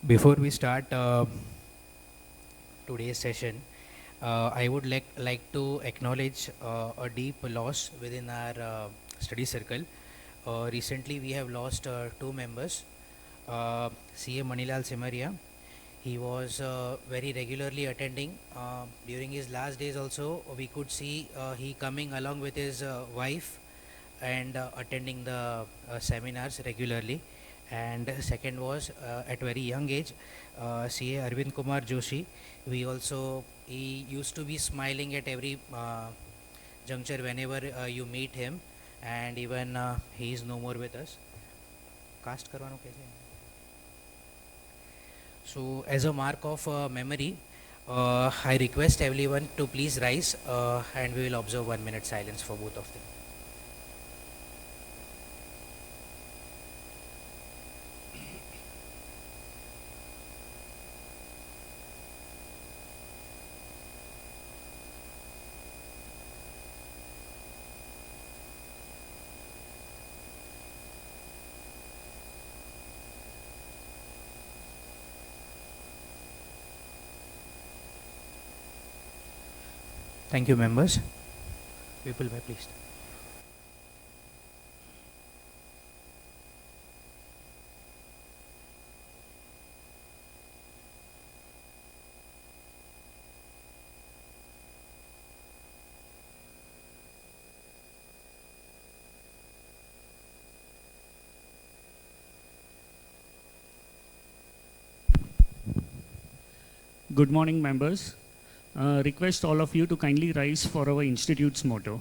Before we start today's session, I would like to acknowledge a deep loss within our study circle. Recently, we have lost two members. CA Manilal Simaria. He was very regularly attending. During his last days, also we could see he coming along with his wife and attending the seminars regularly. And second was at very young age, CA Arvind Kumar Joshi. He used to be smiling at every juncture whenever you meet him, and even he is no more with us. Cast करवानो कैसे? So as a mark of memory, I request everyone to please rise, and we will observe 1 minute silence for both of them. Thank you, members. People, may please. Good morning, members. Request all of you to kindly rise for our institute's motto.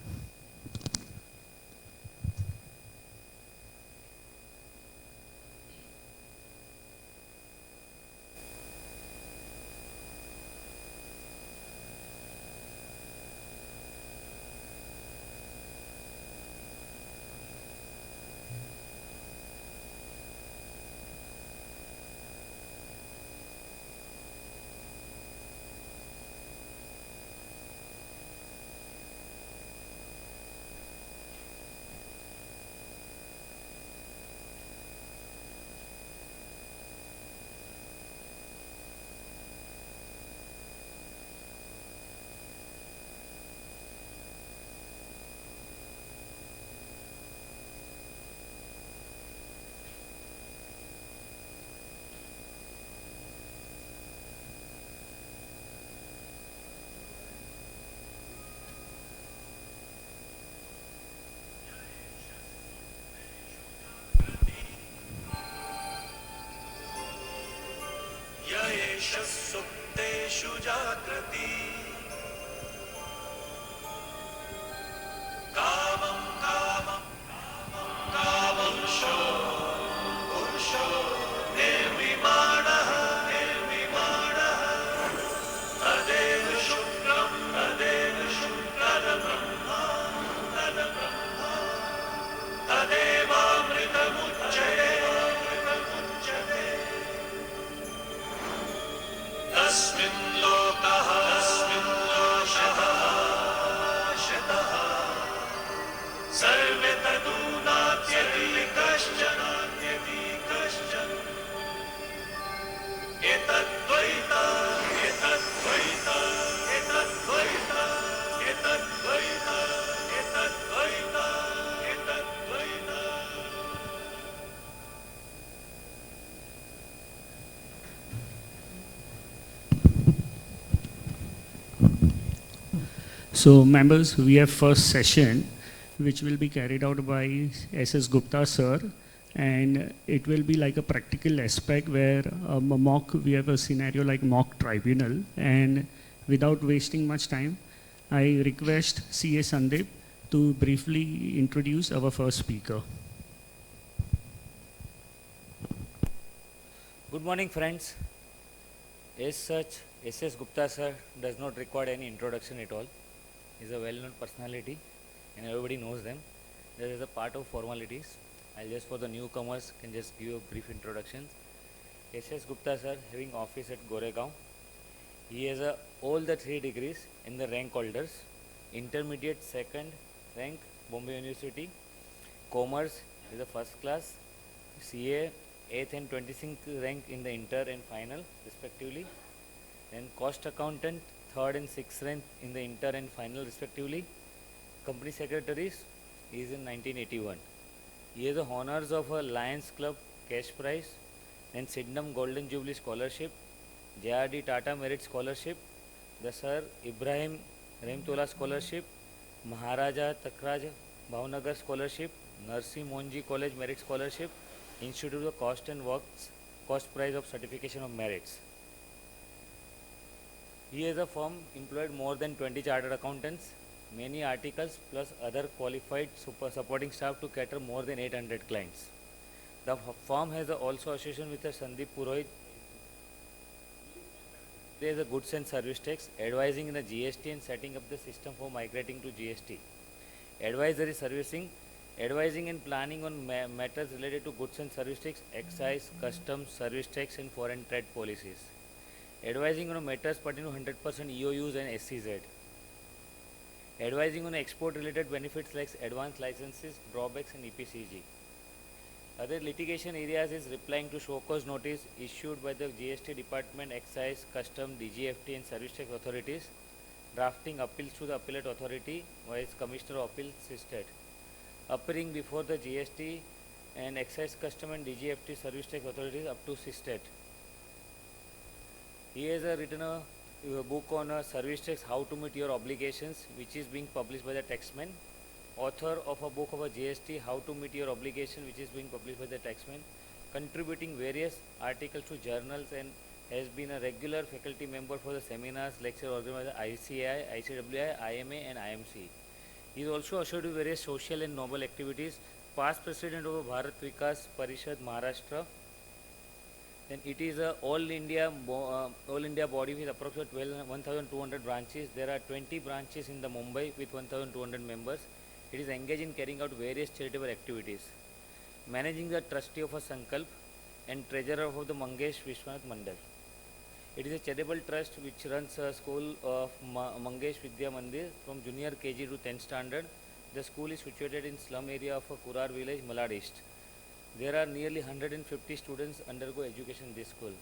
सुप्तेषु जागृति कामं कामं कामं पुरुषो निर्विमाणः तदेव शुक्रं तद्ब्रह्मा तदेवामृतमुच्यते तस्मिन् लोकः शतः सर्वे तदूनात्यति कश्चन एतद्द्वैता एतद्द्वैता एतद्द्वैता एतद्द्वैता एतद्द्वैता एतद्द्वैता. So, members, we have first session, which will be carried out by SS Gupta sir, and it will be like a practical aspect where we have a scenario like mock tribunal, and without wasting much time, I request CA Sandeep to briefly introduce our first speaker. Good morning, friends. As such, SS Gupta sir does not require any introduction at all. He is a well-known personality and everybody knows them. There is a part of formalities. I'll just, for the newcomers, can just give a brief introduction. SS Gupta sir, having office at Goregaon. He has all the 3 degrees in the rank holders. Intermediate second rank, Bombay University. Commerce is a first class. CA 8th and 26th rank in the inter and final respectively. Then cost accountant 3rd and 6th rank in the inter and final respectively. Company secretaries is in 1981. He has the honors of a Lions Club cash prize, then Sydenham Golden Jubilee Scholarship, JRD Tata Merit Scholarship, the Sir Ibrahim Remtola Scholarship, Maharaja Takraj Bhavnagar Scholarship, Narsi Monji College Merit Scholarship, Institute of Cost and Works Cost Prize of Certification of Merits. He has a firm employed more than 20 chartered accountants, many articles plus other qualified supporting staff to cater more than 800 clients. The firm has also association with Sandeep Purohit. There is a goods and service tax, advising in the GST and setting up the system for migrating to GST. Advisory servicing, advising and planning on matters related to goods and service tax, excise, customs, service tax and foreign trade policies. Advising on matters pertaining to 100% EOUs and SCZ. Advising on export related benefits like advance licenses, drawbacks and EPCG. Other litigation areas is replying to show cause notice issued by the GST Department, Excise, Custom, DGFT and Service Tax authorities, drafting appeals to the Appellate Authority, Vice Commissioner of Appeals, CSTAT, appearing before the GST and Excise, Custom and DGFT Service Tax authorities up to CSTAT. He has written a book on service tax, how to meet your obligations, which is being published by the Taxman. Author of a book of a GST, how to meet your obligation, which is being published by the Taxman. Contributing various articles to journals and has been a regular faculty member for the seminars, lecture organized by the ICAI, ICWI, IMA and IMC. He is also associated with various social and noble activities. Past president of Bharat Vikas Parishad Maharashtra. Then it is a all India body with approximately 1,200 branches. There are 20 branches in the Mumbai with 1,200 members. It is engaged in carrying out various charitable activities. Managing the trustee of a Sankalp and treasurer of the Mangesh Vishwanath Mandal. It is a charitable trust which runs a school of Mangesh Vidya Mandir from junior KG to 10th standard. The school is situated in slum area of a Kurar village, Malad East. There are nearly 150 students undergo education in this school.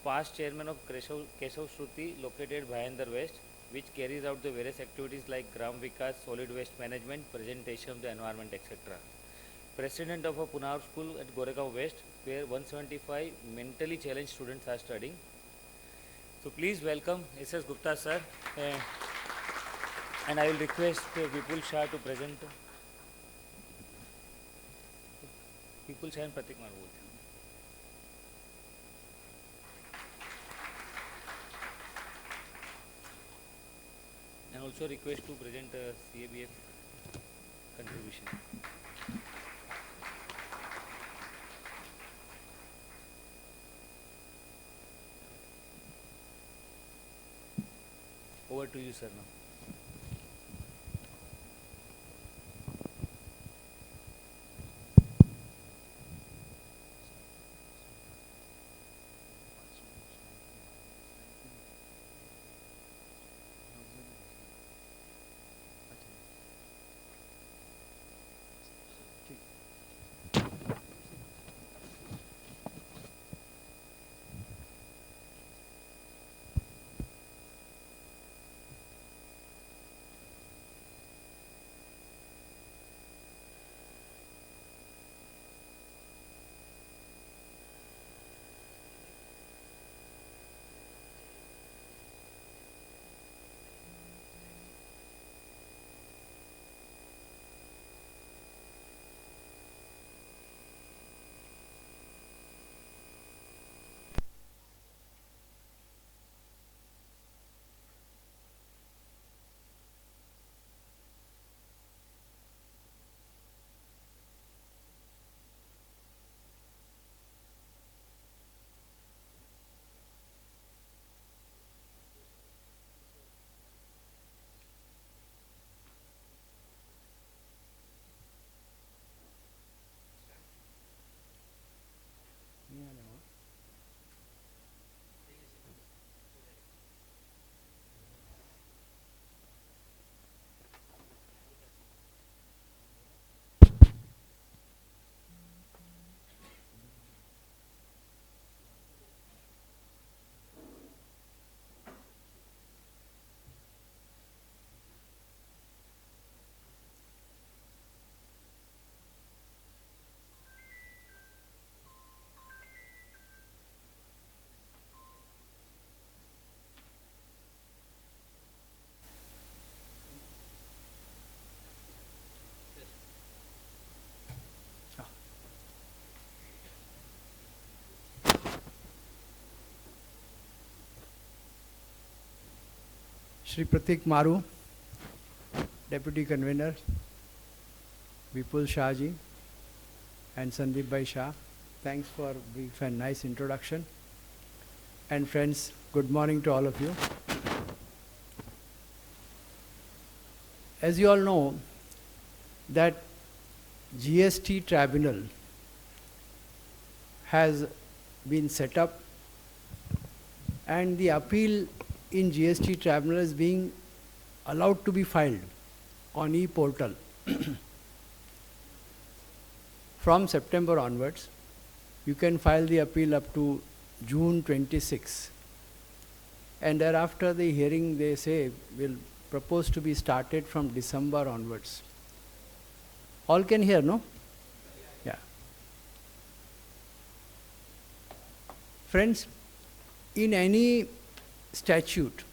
Past chairman of Keshav Shruti located Bhayandar West, which carries out the various activities like Gram Vikas, solid waste management, presentation of the environment, etc. President of a Punar school at Goregaon West, where 175 mentally challenged students are studying. So please welcome SS Gupta sir, and I will request Vipul Shah to present. Vipul Shah and Pratik Marwood. And also request to present CABF contribution. Over to you, sir, now. Shri Pratik Maru, Deputy Convener, Vipul Shahji, and Sandeep Bhai Shah. Thanks for brief and nice introduction. And friends, good morning to all of you. As you all know, that GST Tribunal has been set up, and the appeal in GST Tribunal is being allowed to be filed on e-portal from September onwards. You can file the appeal up to June 26, and thereafter the hearing, they say, will propose to be started from December onwards. All can hear, no? Yeah. Friends, in any statute,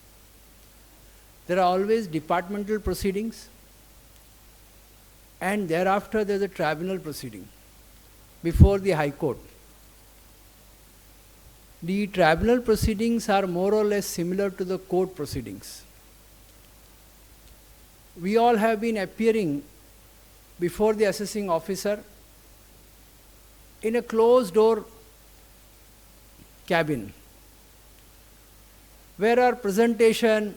there are always departmental proceedings, and thereafter there is a tribunal proceeding before the High Court. The tribunal proceedings are more or less similar to the court proceedings. We all have been appearing before the assessing officer in a closed door cabin, where our presentation,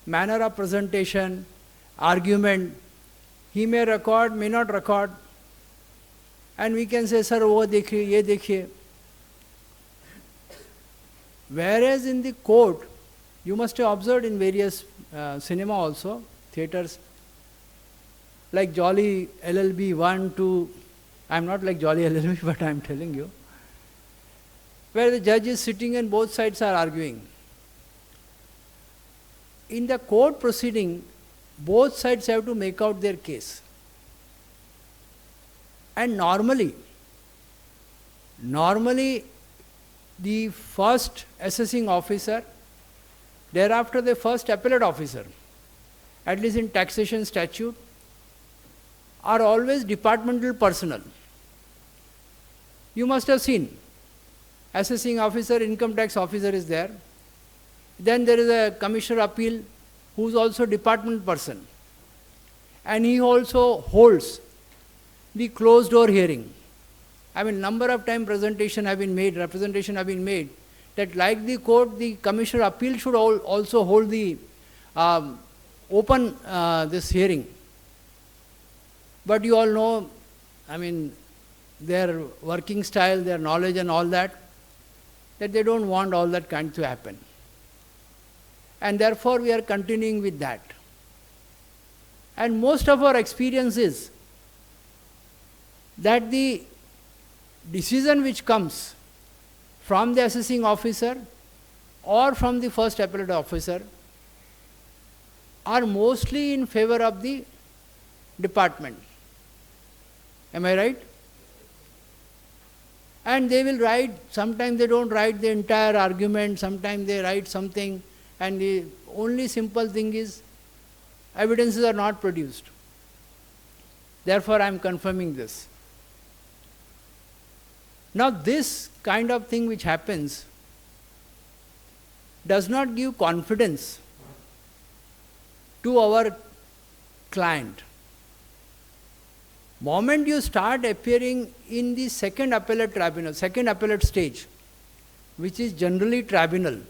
manner of presentation, argument, he may record, may not record, and we can say, sir, wo dekhiye, ye dekhiye. Whereas in the court, you must have observed in various cinema also, theatres, like Jolly LLB 1, 2, I'm not like Jolly LLB, but I'm telling you, where the judge is sitting and both sides are arguing. In the court proceeding, both sides have to make out their case. And normally, the first assessing officer, thereafter the first appellate officer, at least in taxation statute, are always departmental personnel. You must have seen, assessing officer, income tax officer is there. Then there is a commissioner appeal who is also department person. And he also holds the closed door hearing. I mean, number of times representation have been made that like the court, the commissioner appeal should also hold the open this hearing. But you all know, I mean, their working style, their knowledge and all that they don't want all that kind to happen. And therefore we are continuing with that. And most of our experience is that the decision which comes from the assessing officer or from the first appellate officer are mostly in favor of the department. Am I right? And they will write, sometimes they don't write the entire argument, sometimes they write something, and the only simple thing is evidences are not produced. Therefore I am confirming this. Now this kind of thing which happens does not give confidence to our client. Moment you start appearing in the second appellate tribunal, second appellate stage, which is generally tribunal,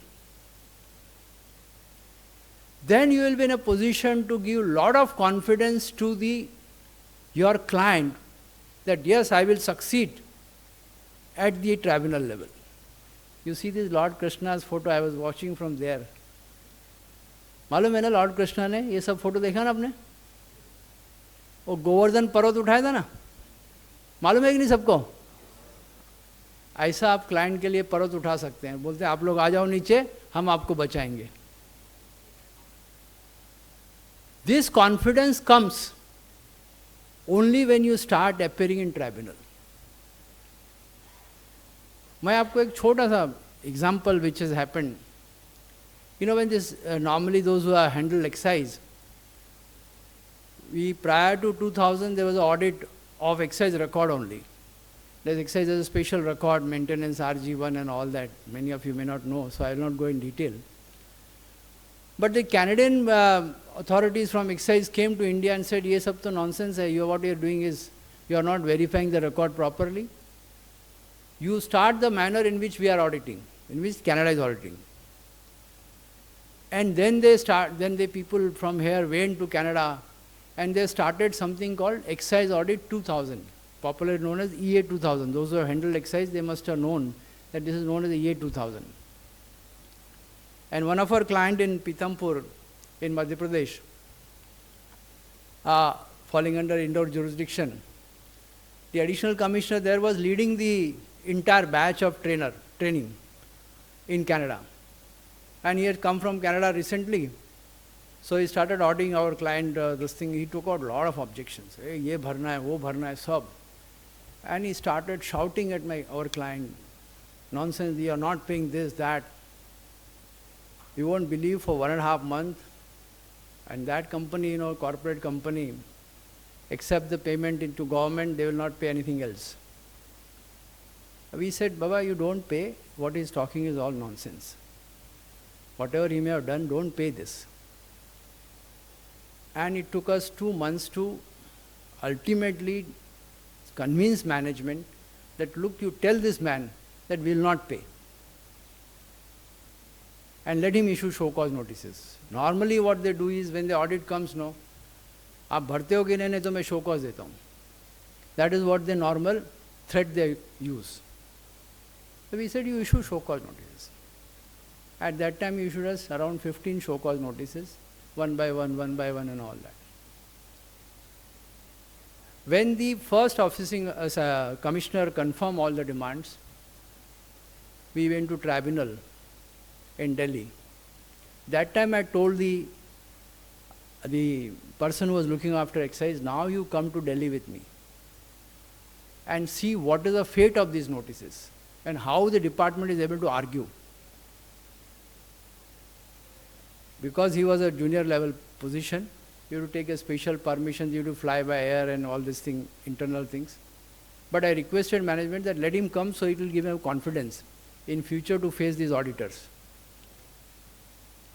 then you will be in a position to give lot of confidence to your client that yes, I will succeed at the tribunal level. You see this Lord Krishna's photo, I was watching from there. मालूम है ना Lord Krishna ने ये सब photo देखा ना आपने? वो गोवर्धन पर्वत उठाया था ना, मालूम है कि नहीं सबको? ऐसा आप क्लाइंट के लिए पर्वत उठा सकते हैं, बोलते हैं आप लोग आ जाओ नीचे, हम आपको बचाएंगे. This confidence comes only when you start appearing in tribunal. मैं आपको एक छोटा सा example which has happened. You know, when this normally those who are handle excise, prior to 2000 there was an audit of excise record only. There's excise as a special record, maintenance, RG1 and all that. Many of you may not know, so I will not go in detail. But the Canadian authorities from excise came to India and said, "Ye sab to nonsense hai. What you are doing is you are not verifying the record properly. You start the manner in which we are auditing, in which Canada is auditing." And then the people from here went to Canada and they started something called Excise Audit 2000, popularly known as EA 2000. Those who have handled excise, they must have known that this is known as the EA 2000. And one of our clients in Pithampur, in Madhya Pradesh, falling under Indore jurisdiction, the additional commissioner there was leading the entire batch of training in Canada. And he had come from Canada recently, so he started auditing our client this thing. He took out a lot of objections. Hey, ye bharna hai, wo bharna hai, sab. And he started shouting at our client, "Nonsense, you are not paying this, that." You won't believe, for 1.5 months, and that company, corporate company, accept the payment into government, they will not pay anything else. We said, "Baba, you don't pay. What he's talking is all nonsense. Whatever he may have done, don't pay this." And it took us 2 months to ultimately convince management that, "Look, you tell this man that we will not pay. And let him issue show cause notices." Normally what they do is, when the audit comes, "No, आप भरते हो कि नहीं तो मैं show cause देता हूँ." That is what the normal threat they use. So we said, "You issue show cause notices." At that time he issued us around 15 show cause notices, one by one and all that. When the first commissioner confirmed all the demands, we went to tribunal in Delhi. That time I told the person who was looking after excise, "Now you come to Delhi with me and see what is the fate of these notices and how the department is able to argue." Because he was a junior level position, you have to take a special permission, you have to fly by air and all these things, internal things. But I requested management that let him come, so it will give him confidence in future to face these auditors.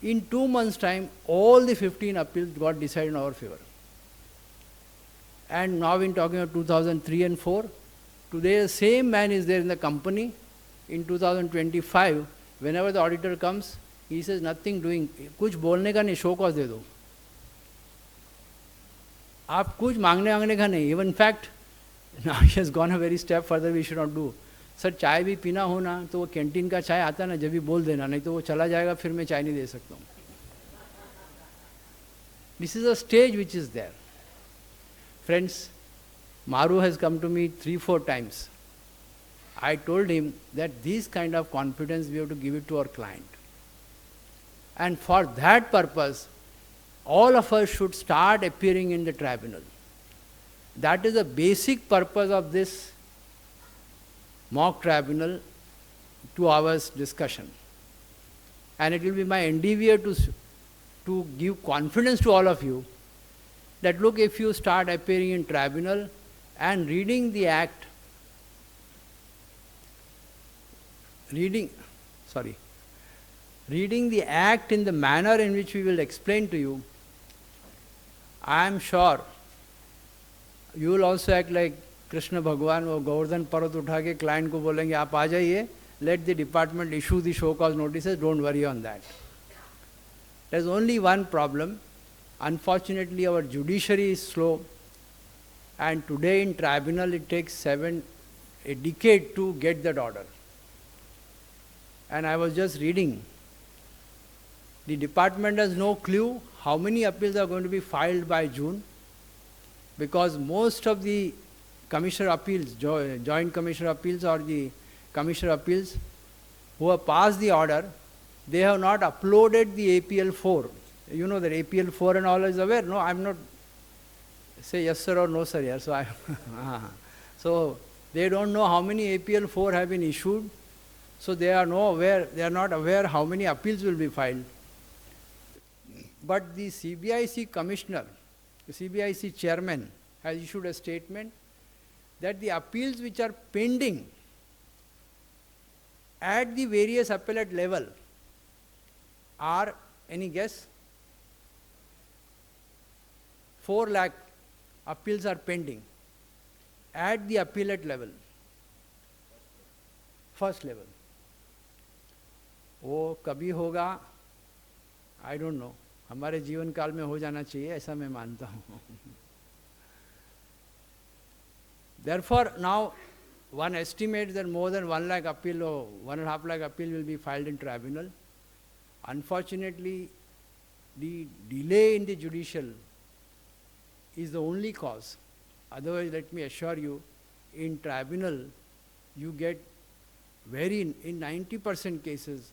In 2 months' time, all the 15 appeals got decided in our favor. And now in talking of 2003 and 4, today the same man is there in the company. In 2025, whenever the auditor comes, he says, "Nothing doing, कुछ बोलने का नहीं, show cause दे दो." आप कुछ मांगने का नहीं. Even in fact, now he has gone a very step further, we should not do. "Sir चाय भी पीना हो ना, तो वो कैंटीन का चाय आता है ना, जब भी बोल देना, नहीं तो वो चला जाएगा, फिर मैं चाय नहीं दे सकता हूँ." This is a stage which is there. Friends, Maru has come to me 3-4 times. I told him that this kind of confidence we have to give it to our client. And for that purpose, all of us should start appearing in the tribunal. That is the basic purpose of this mock tribunal, 2 hours discussion. And it will be my endeavor to give confidence to all of you that, look, if you start appearing in tribunal and reading the act, reading the act in the manner in which we will explain to you, I am sure you will also act like Krishna Bhagwan, वो Govardhan पर्वत उठा के client को बोलेंगे, "आप आ जाइए, let the department issue the show cause notices, don't worry on that." There is only one problem. Unfortunately, our judiciary is slow, and today in tribunal it takes a decade to get that order. And I was just reading, the department has no clue how many appeals are going to be filed by June, because most of the commissioner appeals, joint commissioner appeals or the commissioner appeals who have passed the order, they have not uploaded the APL 4. You know that APL 4 and all is aware? No, I am not, say yes sir or no sir, yeah. So, so they don't know how many APL 4 have been issued, so they are not aware how many appeals will be filed. But the CBIC commissioner, the CBIC chairman has issued a statement that the appeals which are pending at the various appellate level are, any guess? 4 lakh appeals are pending at the appellate level, first level. वो कभी होगा, I don't know, हमारे जीवन काल में हो जाना चाहिए ऐसा मैं मानता हूँ. Therefore, now one estimates that more than 1 lakh appeal or 1.5 lakh appeal will be filed in tribunal. Unfortunately, the delay in the judicial is the only cause. Otherwise, let me assure you, in tribunal, you get in 90% cases,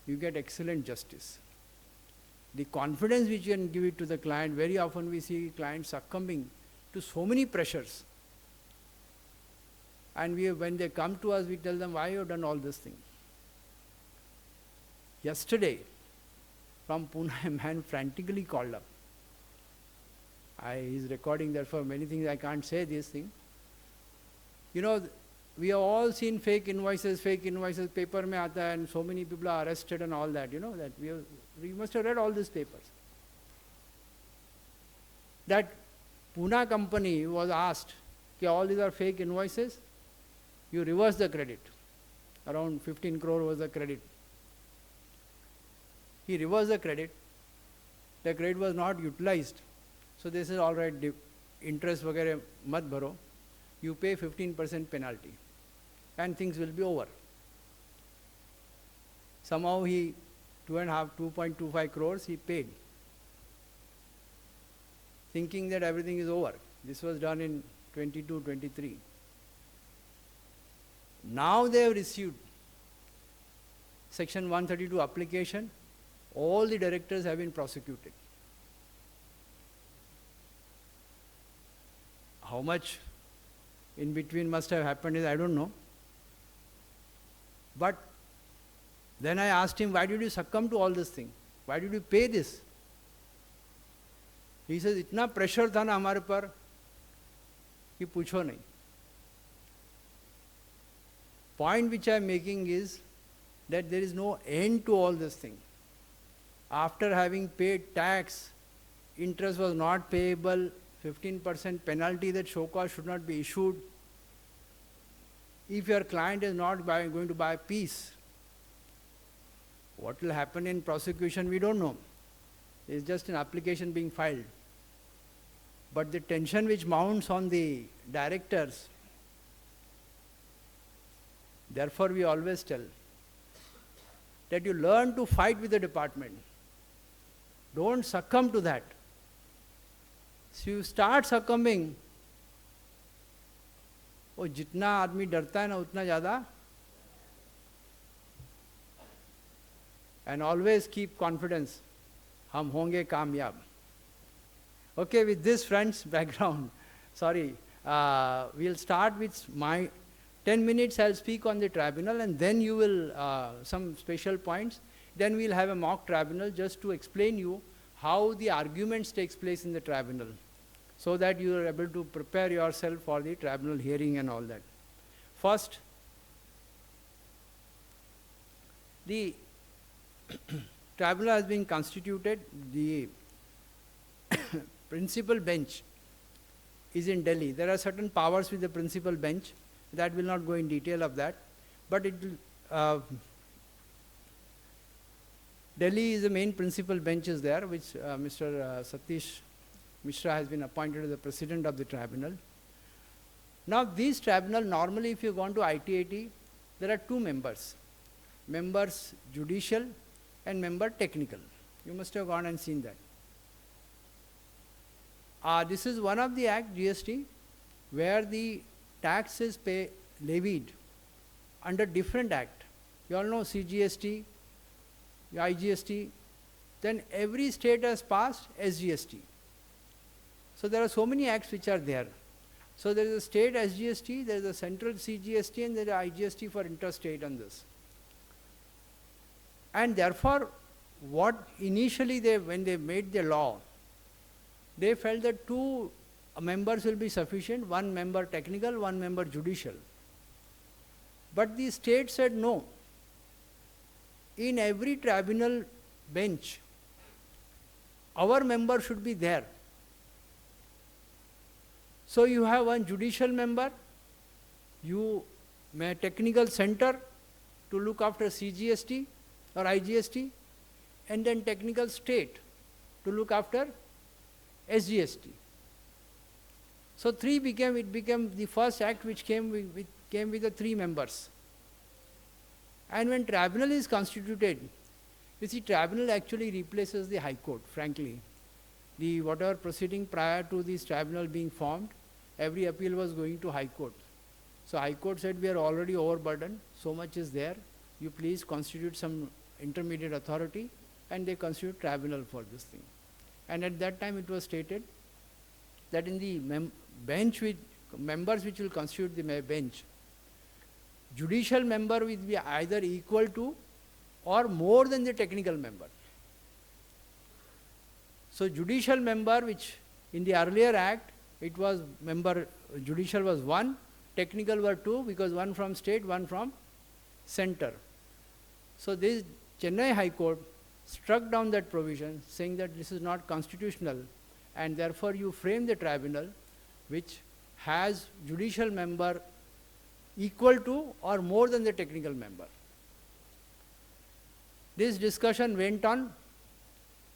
you get excellent justice. The confidence which you can give it to the client, very often we see clients succumbing to so many pressures. And when they come to us, we tell them, why you have done all this thing? Yesterday, from Pune, a man frantically called up. He's recording, therefore many things I can't say this thing. You know, we have all seen fake invoices, paper mein aata hai, and so many people are arrested and all that, you know, that we must have read all these papers. That Pune company was asked, okay, all these are fake invoices, you reverse the credit. Around 15 crore was the credit. He reversed the credit was not utilized. So they said, all right, interest vagare mat bharo, you pay 15% penalty and things will be over. Somehow he 2.25 crores he paid, thinking that everything is over. This was done in 22, 23. Now they have received Section 132 application. All the directors have been prosecuted. How much in between must have happened is I don't know. But then I asked him, why did you succumb to all this thing? Why did you pay this? He says, इतना pressure था ना हमारे पर कि पूछो नहीं. Point which I am making is that there is no end to all this thing. After having paid tax, interest was not payable, 15% penalty that show cause should not be issued. If your client is not going to buy peace, what will happen in prosecution, we don't know. It's just an application being filed. But the tension which mounts on the directors, therefore we always tell that you learn to fight with the department. Don't succumb to that. So you start succumbing, वो जितना आदमी डरता है ना उतना ज़्यादा, and always keep confidence, हम होंगे कामयाब. Okay, with this friends background, we'll start with my 10 minutes. I'll speak on the tribunal and then you will, some special points. Then we'll have a mock tribunal just to explain you how the arguments takes place in the tribunal, so that you are able to prepare yourself for the tribunal hearing and all that. First, the tribunal has been constituted. The principal bench is in Delhi. There are certain powers with the principal bench. That will not go in detail of that. But it will, Delhi is the main principal bench is there, which Mr. Satish Mishra has been appointed as the president of the tribunal. Now this tribunal, normally if you go on to ITAT, there are two members. Members judicial and member technical. You must have gone and seen that. This is one of the act, GST, where the tax is levied under different act. You all know CGST, IGST, then every state has passed SGST. So there are so many acts which are there. So there is a state SGST, there is a central CGST, and there is IGST for interstate on this. And therefore, what initially when they made the law, they felt that two members will be sufficient, one member technical, one member judicial. But the state said no. In every tribunal bench, our member should be there. So you have one judicial member, you may technical center to look after CGST or IGST, and then technical state to look after SGST. So it became the first act which came with the 3 members. And when tribunal is constituted, you see, tribunal actually replaces the High Court, frankly. The whatever proceeding prior to this tribunal being formed, every appeal was going to High Court. So High Court said, we are already overburdened, so much is there, you please constitute some intermediate authority, and they constitute tribunal for this thing. And at that time it was stated that in the members which will constitute the bench, judicial member will be either equal to or more than the technical member. So judicial member, which in the earlier act, it was judicial was 1, technical were 2, because 1 from state, 1 from center. So this Chennai High Court struck down that provision, saying that this is not constitutional, and therefore you frame the tribunal which has judicial member equal to or more than the technical member. This discussion went on,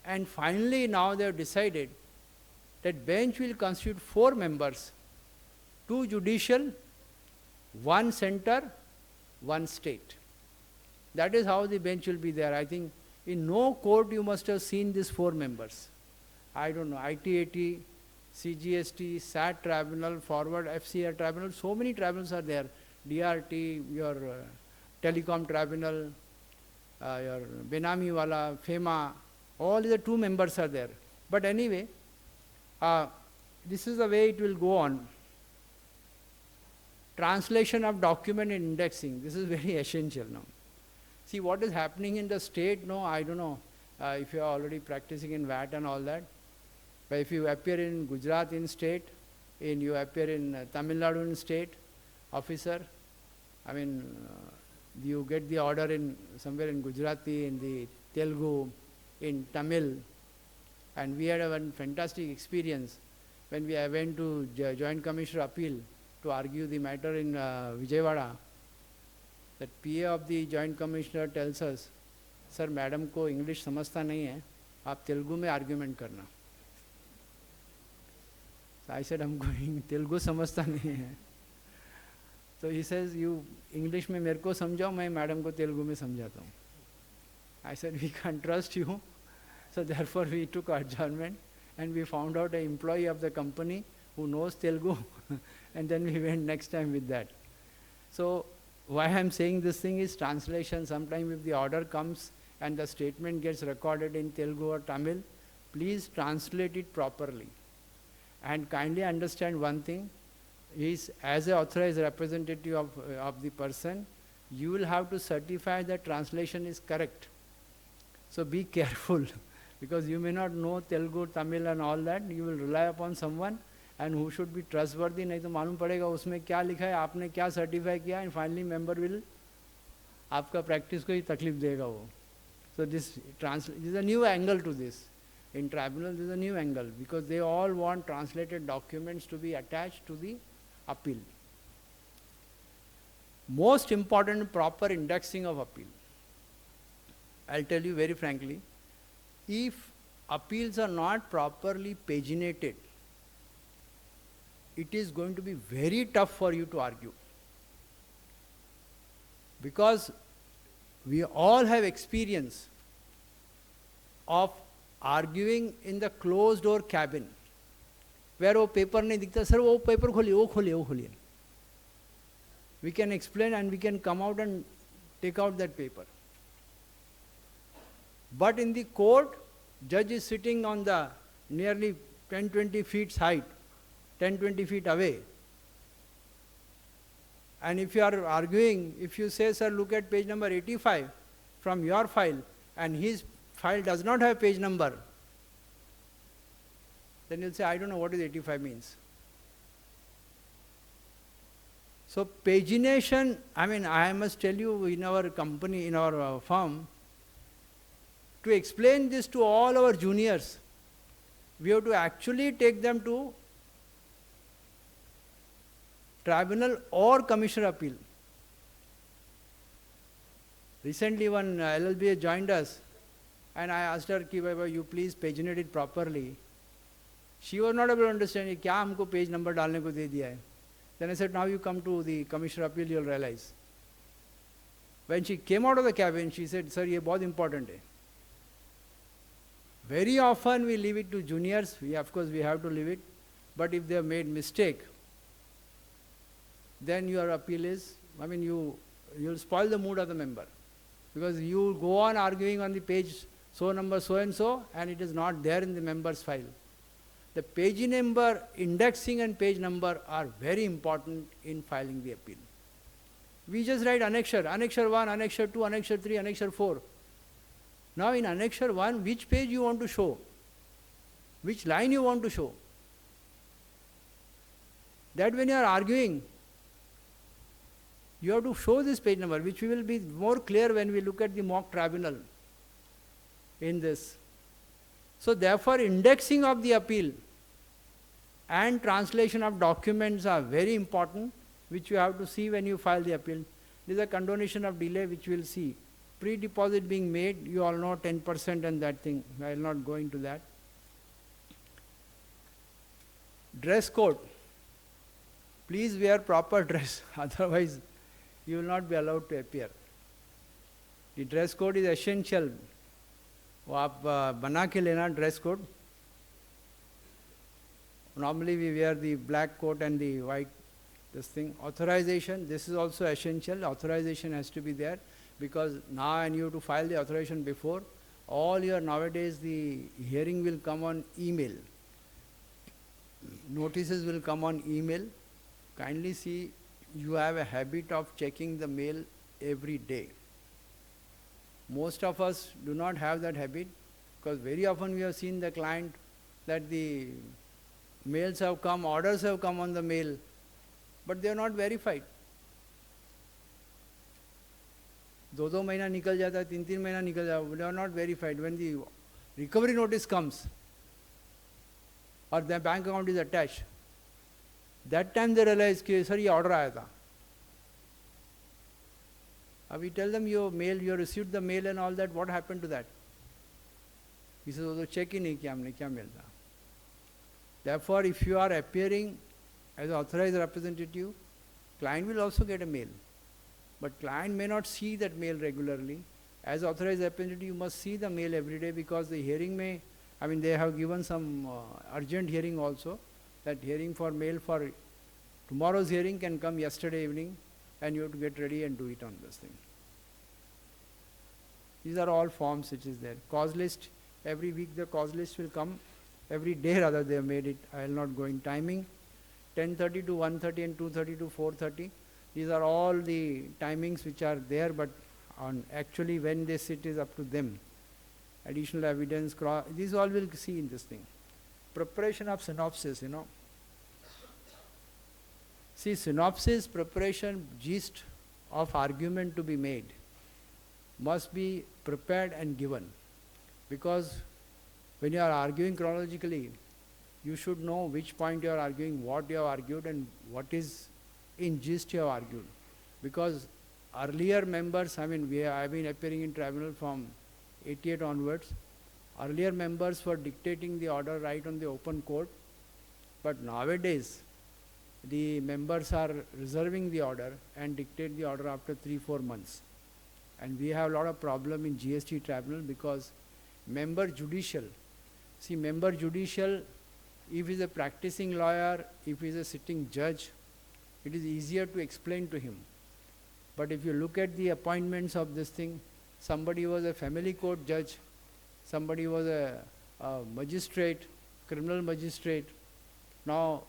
and finally now they have decided that bench will constitute 4 members, 2 judicial, 1 center, 1 state. That is how the bench will be there. I think in no court you must have seen these 4 members. I don't know, ITAT, CGST, SAT tribunal, forward FCR tribunal, so many tribunals are there. DRT, your telecom tribunal, your Benami wala, FEMA, all the 2 members are there. But anyway, this is the way it will go on. Translation of document and indexing, this is very essential now. See what is happening in the state, no, I don't know if you are already practicing in VAT and all that, but if you appear in Gujarat in state, you appear in Tamil Nadu in state, officer, I mean, you get the order in somewhere in Gujarati, in the Telugu, in Tamil, and we had a fantastic experience when we went to Joint Commissioner Appeal to argue the matter in Vijayawada. That PA of the Joint Commissioner tells us, sir, madam ko English समझता नहीं है, आप तेलुगु में argument करना. So I said, हमको तेलुगु समझता नहीं है. So he says, you English में मेरे को समझाओ, मैं मैडम को तेलुगु में समझाता हूँ. I said, we can't trust you. So therefore we took adjournment, and we found out an employee of the company who knows Telugu, and then we went next time with that. So why I am saying this thing is translation. Sometime if the order comes and the statement gets recorded in Telugu or Tamil, please translate it properly. And kindly understand one thing, is as an authorized representative of the person, you will have to certify that translation is correct. So be careful, because you may not know Telugu, Tamil and all that. You will rely upon someone and who should be trustworthy, नहीं तो मालूम पड़ेगा उसमें क्या लिखा है, आपने क्या सर्टिफाई किया, and finally member will आपका practice को ही तकलीफ देगा वो. So this is a new angle to this. In tribunal there is a new angle, because they all want translated documents to be attached to the appeal. Most important, proper indexing of appeal. I'll tell you very frankly, if appeals are not properly paginated, it is going to be very tough for you to argue. Because we all have experience of arguing in the closed door cabin, where वो paper नहीं दिखता, sir वो paper खोलिए, वो खोलिए, वो खोलिए. We can explain and we can come out and take out that paper. But in the court, judge is sitting on the nearly 10-20 feet height, 10-20 feet away. And if you are arguing, if you say, sir, look at page number 85 from your file, and his file does not have page number, then you'll say, I don't know what is 85 means. So pagination, I mean, I must tell you, in our company, in our firm, to explain this to all our juniors, we have to actually take them to tribunal or commissioner appeal. Recently one LLB joined us and I asked her, Ki Baba, you please paginate it properly. She was not able to understand, kya humko page number dalne ko de diya hai. Then I said, now you come to the commissioner appeal, you'll realize. When she came out of the cabin, she said, sir, ye bahut important hai. Very often we leave it to juniors, of course we have to leave it, but if they have made mistake, then your appeal is, you'll spoil the mood of the member. Because you go on arguing on the page so number so and it is not there in the member's file. The page number, indexing and page number are very important in filing the appeal. We just write annexure 1, annexure 2, annexure 3, annexure 4. Now in annexure 1, which page you want to show? Which line you want to show? That when you are arguing, you have to show this page number, which will be more clear when we look at the mock tribunal in this. So therefore, indexing of the appeal and translation of documents are very important, which you have to see when you file the appeal. There is a condonation of delay, which we will see. Pre-deposit being made, you all know 10% and that thing. I will not go into that. Dress code. Please wear proper dress, otherwise you will not be allowed to appear. The dress code is essential. वो आप बना के लेना dress code. Normally we wear the black coat and the white this thing. Authorization, this is also essential. Authorization has to be there because now I need to file the authorization before. All your nowadays the hearing will come on email. Notices will come on email. Kindly see, you have a habit of checking the mail every day. Most of us do not have that habit because very often we have seen the client that the mails have come, orders have come on the mail, but they are not verified. 2 महीना निकल जाता है, 3 महीना निकल जाता है, they are not verified. When the recovery notice comes or their bank account is attached, that time they realize कि sir ये order आया था. We tell them your mail, you received the mail and all that, what happened to that? He says, oh, check ही नहीं किया हमने, क्या mail था? Therefore, if you are appearing as an authorized representative, client will also get a mail. But client may not see that mail regularly. As authorized representative, you must see the mail every day because the hearing may, they have given some urgent hearing also. That hearing for mail for tomorrow's hearing can come yesterday evening and you have to get ready and do it on this thing. These are all forms which is there. Cause list, every week the cause list will come. Every day rather they have made it. I will not go in timing. 10:30 to 1:30 and 2:30 to 4:30. These are all the timings which are there, but on actually when they sit is up to them. Additional evidence, these all will see in this thing. Preparation of synopsis, See, synopsis, preparation, gist of argument to be made must be prepared and given. Because when you are arguing chronologically, you should know which point you are arguing, what you have argued and what is in gist you have argued. Because earlier members, I have been appearing in tribunal from 88 onwards. Earlier members were dictating the order right on the open court, but nowadays the members are reserving the order and dictate the order after 3-4 months. And we have a lot of problem in GST Tribunal because member judicial, member judicial, if he is a practicing lawyer, if he is a sitting judge, it is easier to explain to him. But if you look at the appointments of this thing, somebody was a family court judge, somebody was a magistrate, criminal magistrate, now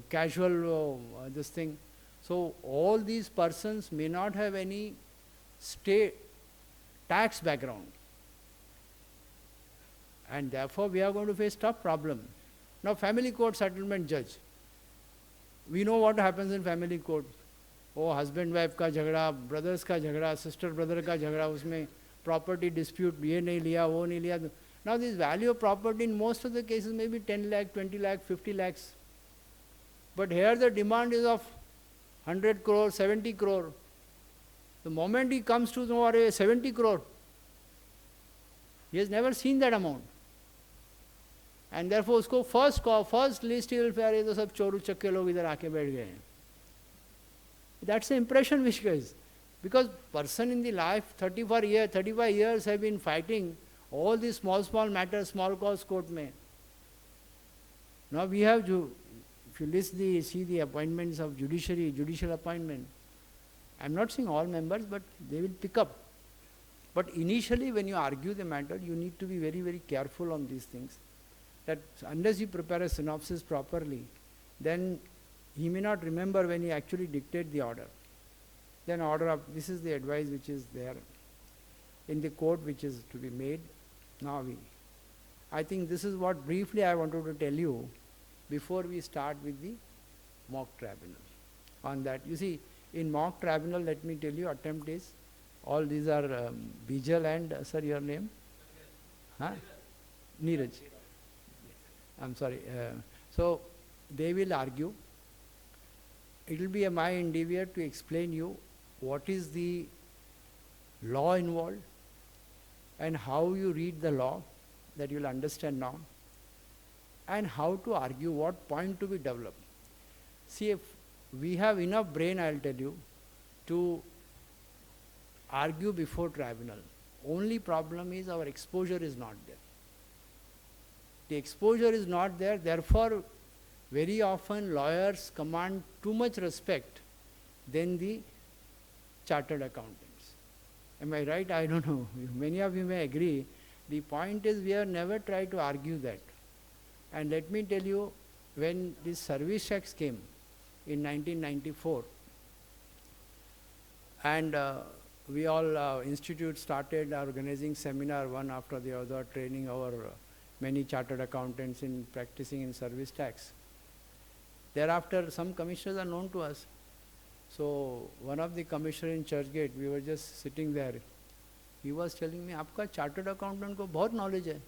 casual this thing. So all these persons may not have any state tax background. And therefore we are going to face tough problem. Now family court settlement judge. We know what happens in family court. Oh, husband wife का झगड़ा, brothers का झगड़ा, sister brother का झगड़ा, उसमें property dispute, ये नहीं लिया, वो नहीं लिया. Now this value of property in most of the cases may be 10 lakh, 20 lakh, 50 lakhs. But here the demand is of 100 crore, 70 crore. The moment he comes to know, "Arey, 70 crore, he has never seen that amount. And therefore उसको first list he will say, "अरे ये तो सब चोर उचक्के लोग इधर आके बैठ गए हैं." That's the impression which goes. Because person in the life, 35 years have been fighting all these small matters, small cause court mein. Now we have to, if you see the appointments of judicial appointment, I am not saying all members, but they will pick up. But initially when you argue the matter, you need to be very, very careful on these things. That unless you prepare a synopsis properly, then he may not remember when he actually dictate the order. Then this is the advice which is there in the court which is to be made. I think this is what briefly I wanted to tell you before we start with the mock tribunal. On that, you see, in mock tribunal, let me tell you, attempt is, all these are Bijal and, sir, your name? Huh? Neeraj. I'm sorry. So, they will argue. It will be my endeavor to explain you what is the law involved and how you read the law, that you will understand now, and how to argue, what point to be developed. See, if we have enough brain, I will tell you, to argue before tribunal. Only problem is our exposure is not there. The exposure is not there, therefore very often lawyers command too much respect than the chartered accountants. Am I right? I don't know. Many of you may agree. The point is we have never tried to argue that. And let me tell you, when this service tax came in 1994, and we all institute started organizing seminar one after the other, training our many chartered accountants in practicing in service tax. Thereafter, some commissioners are known to us. So one of the commissioners in Churchgate, we were just sitting there. He was telling me, "आपका chartered accountant को बहुत knowledge है."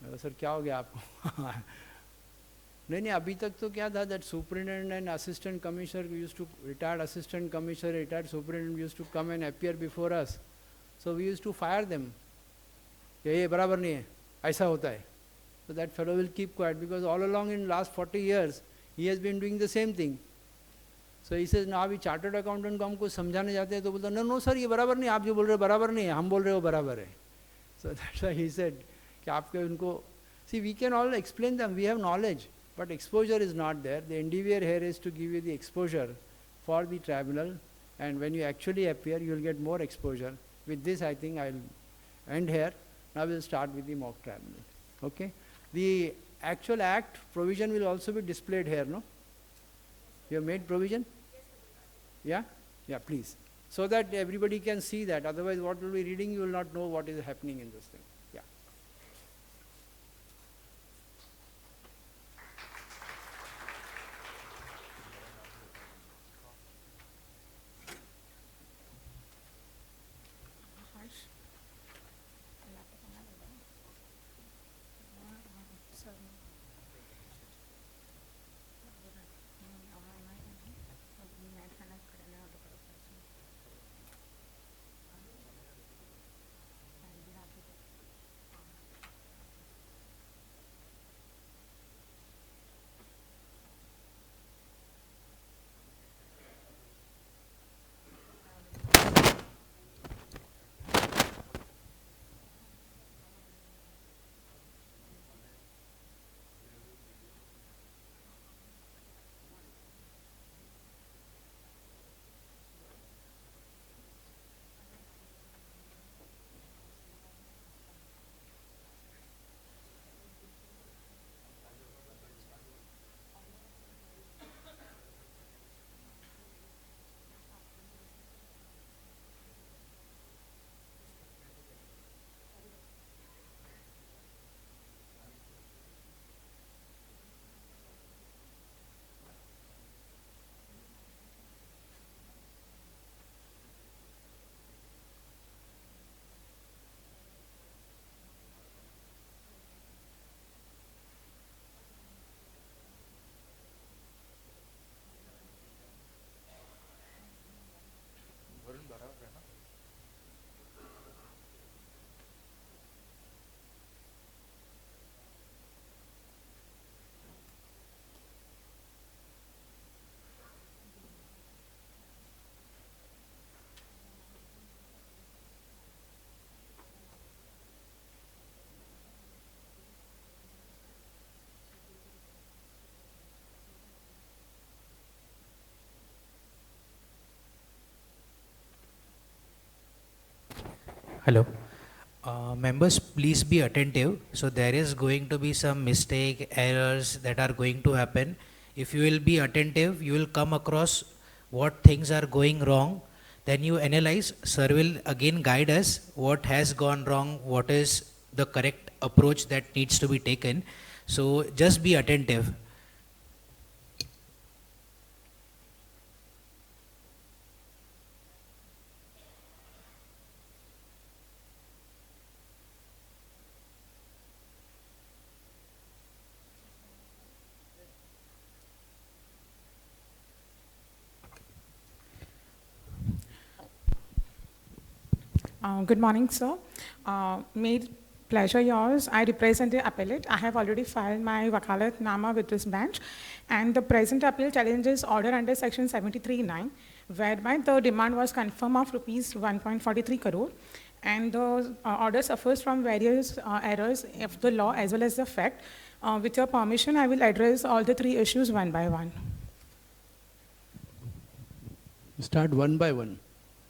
मैं कहा, "sir क्या हो गया आपको?" नहीं, अभी तक तो क्या था, that superintendent and assistant commissioner used to, retired assistant commissioner, retired superintendent used to come and appear before us. So we used to fire them. ये बराबर नहीं है, ऐसा होता है. So that fellow will keep quiet, because all along in last 40 years, he has been doing the same thing. So he says, now अभी chartered accountant को हम कुछ समझाने जाते हैं तो बोलता, "No sir, ये बराबर नहीं, आप जो बोल रहे हो बराबर नहीं है, हम बोल रहे हो बराबर है." So that's why he said कि आपके उनको, see, we can all explain them, we have knowledge, but exposure is not there. The endeavor here is to give you the exposure for the tribunal, and when you actually appear, you will get more exposure. With this, I think I will end here. Now we will start with the mock tribunal. Okay? The actual act provision will also be displayed here, no? You have made provision? Yeah? Yeah, please. So that everybody can see that. Otherwise, what will be reading, you will not know what is happening in this thing. Yeah. Hello. Members, please be attentive. So there is going to be some mistake, errors that are going to happen. If you will be attentive, you will come across what things are going wrong. Then you analyze. Sir will again guide us what has gone wrong, what is the correct approach that needs to be taken. So just be attentive. Good morning, sir. Made pleasure yours. I represent the appellate. I have already filed my wakalat nama with this bench, and the present appeal challenges order under section 73(9), whereby the demand was confirmed of rupees 1.43 crore, and the order suffers from various errors of the law as well as the fact. With your permission, I will address all the three issues one by one. Start one by one.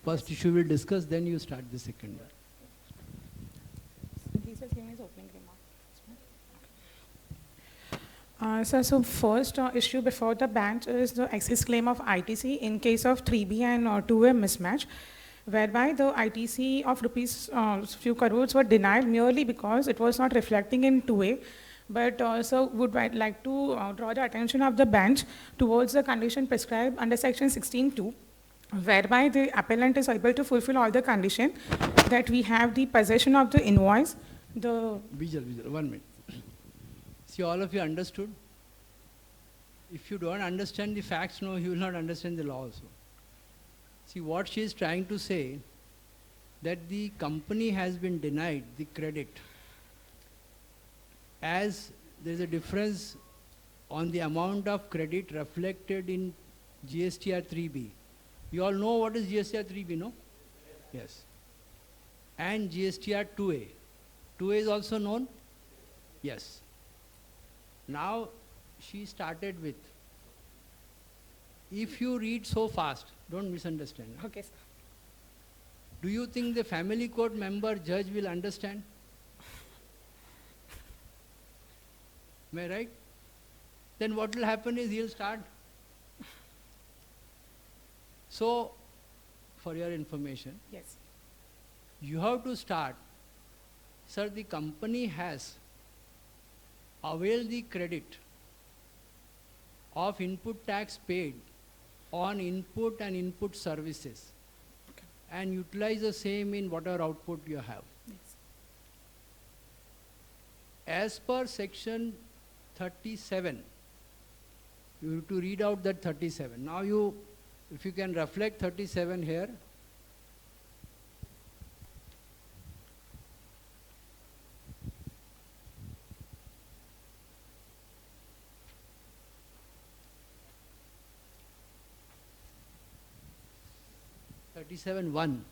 First issue we'll discuss, then you start the second one. Please just give me his opening remarks. So first issue before the bench is the excess claim of ITC in case of 3B and 2A mismatch, whereby the ITC of rupees few crores were denied merely because it was not reflecting in 2A. But also would like to draw the attention of the bench towards the condition prescribed under section 16(2), whereby the appellant is able to fulfill all the condition that we have the possession of the invoice, the... Vijay, 1 minute. See, all of you understood? If you don't understand the facts, no, you will not understand the law also. See, what she is trying to say, that the company has been denied the credit, as there is a difference on the amount of credit reflected in GSTR 3B. You all know what is GSTR 3B, no? Yes. And GSTR 2A. 2A is also known? Yes. Now, she started with, if you read so fast, don't misunderstand. Okay, sir. Do you think the family court member judge will understand? Am I right? Then what will happen is he'll start. So, for your information, Yes. you have to start. Sir, the company has availed the credit of input tax paid on input and input services, Okay. and utilize the same in whatever output you have. Yes. As per section 37, you have to read out that 37. Now you, if you can reflect 37 here. Thirty-seven 1.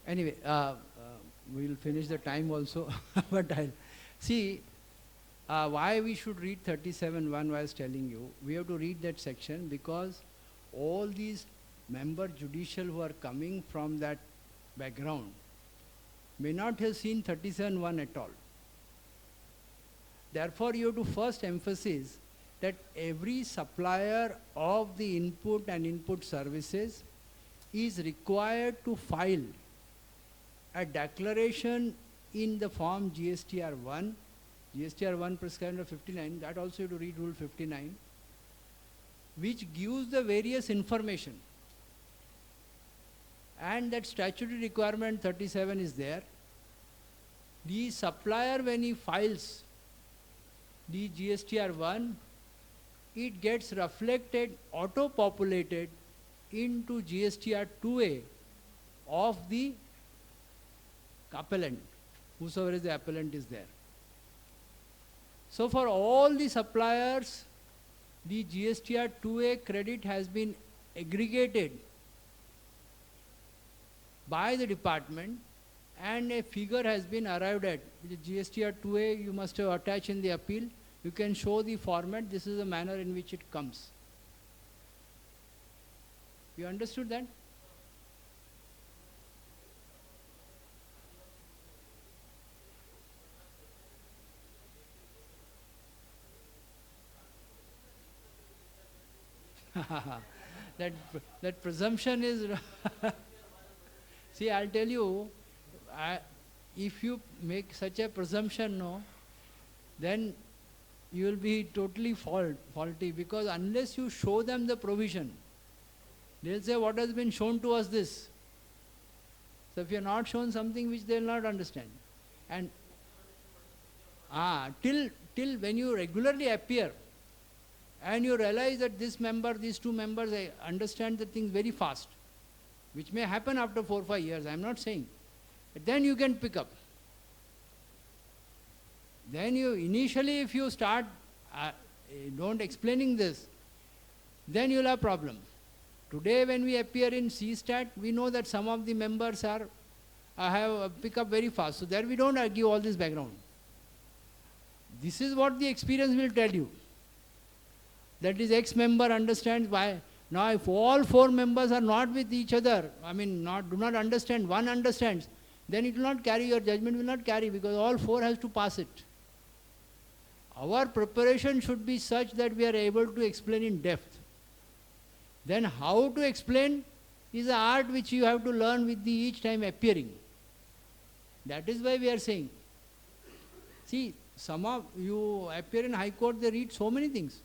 Anyway, we will finish the time also, but I'll see why we should read 37(1). I was telling you, we have to read that section because all these member judicial who are coming from that background may not have seen 37(1) at all. Therefore, you have to first emphasize that every supplier of the input and input services is required to file a declaration in the form GSTR 1, GSTR 1 prescribed under 59, that also you have to read rule 59, which gives the various information. And that statutory requirement 37 is there. The supplier, when he files the GSTR 1, it gets reflected, auto-populated into GSTR 2A of the appellant, whosoever is the appellant is there. So for all the suppliers, the GSTR 2A credit has been aggregated by the department and a figure has been arrived at. The GSTR 2A you must have attached in the appeal. You can show the format. This is the manner in which it comes. You understood that? that presumption is see, I'll tell you, if you make such a presumption, no, then you will be totally faulty, because unless you show them the provision, they'll say, what has been shown to us this? So if you are not shown something which they will not understand. And till when you regularly appear and you realize that this member, these two members, I understand the things very fast, which may happen after 4 or 5 years, I am not saying. But then you can pick up. Then you, initially if you start don't explaining this, then you will have problem. Today when we appear in CSTAT, we know that some of the members have pick up very fast. So there we don't give all this background. This is what the experience will tell you. That is, X-member understands why. Now if all 4 members are not with each other, do not understand, one understands, then it will not carry, your judgment will not carry, because all 4 has to pass it. Our preparation should be such that we are able to explain in depth. Then how to explain is an art which you have to learn with the each time appearing. That is why we are saying. See, some of you appear in High Court, they read so many things.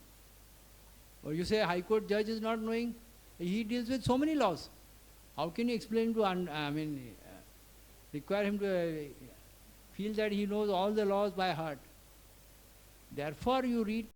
Or you say High Court judge is not knowing, he deals with so many laws. How can you explain to, require him to feel that he knows all the laws by heart? Therefore you read.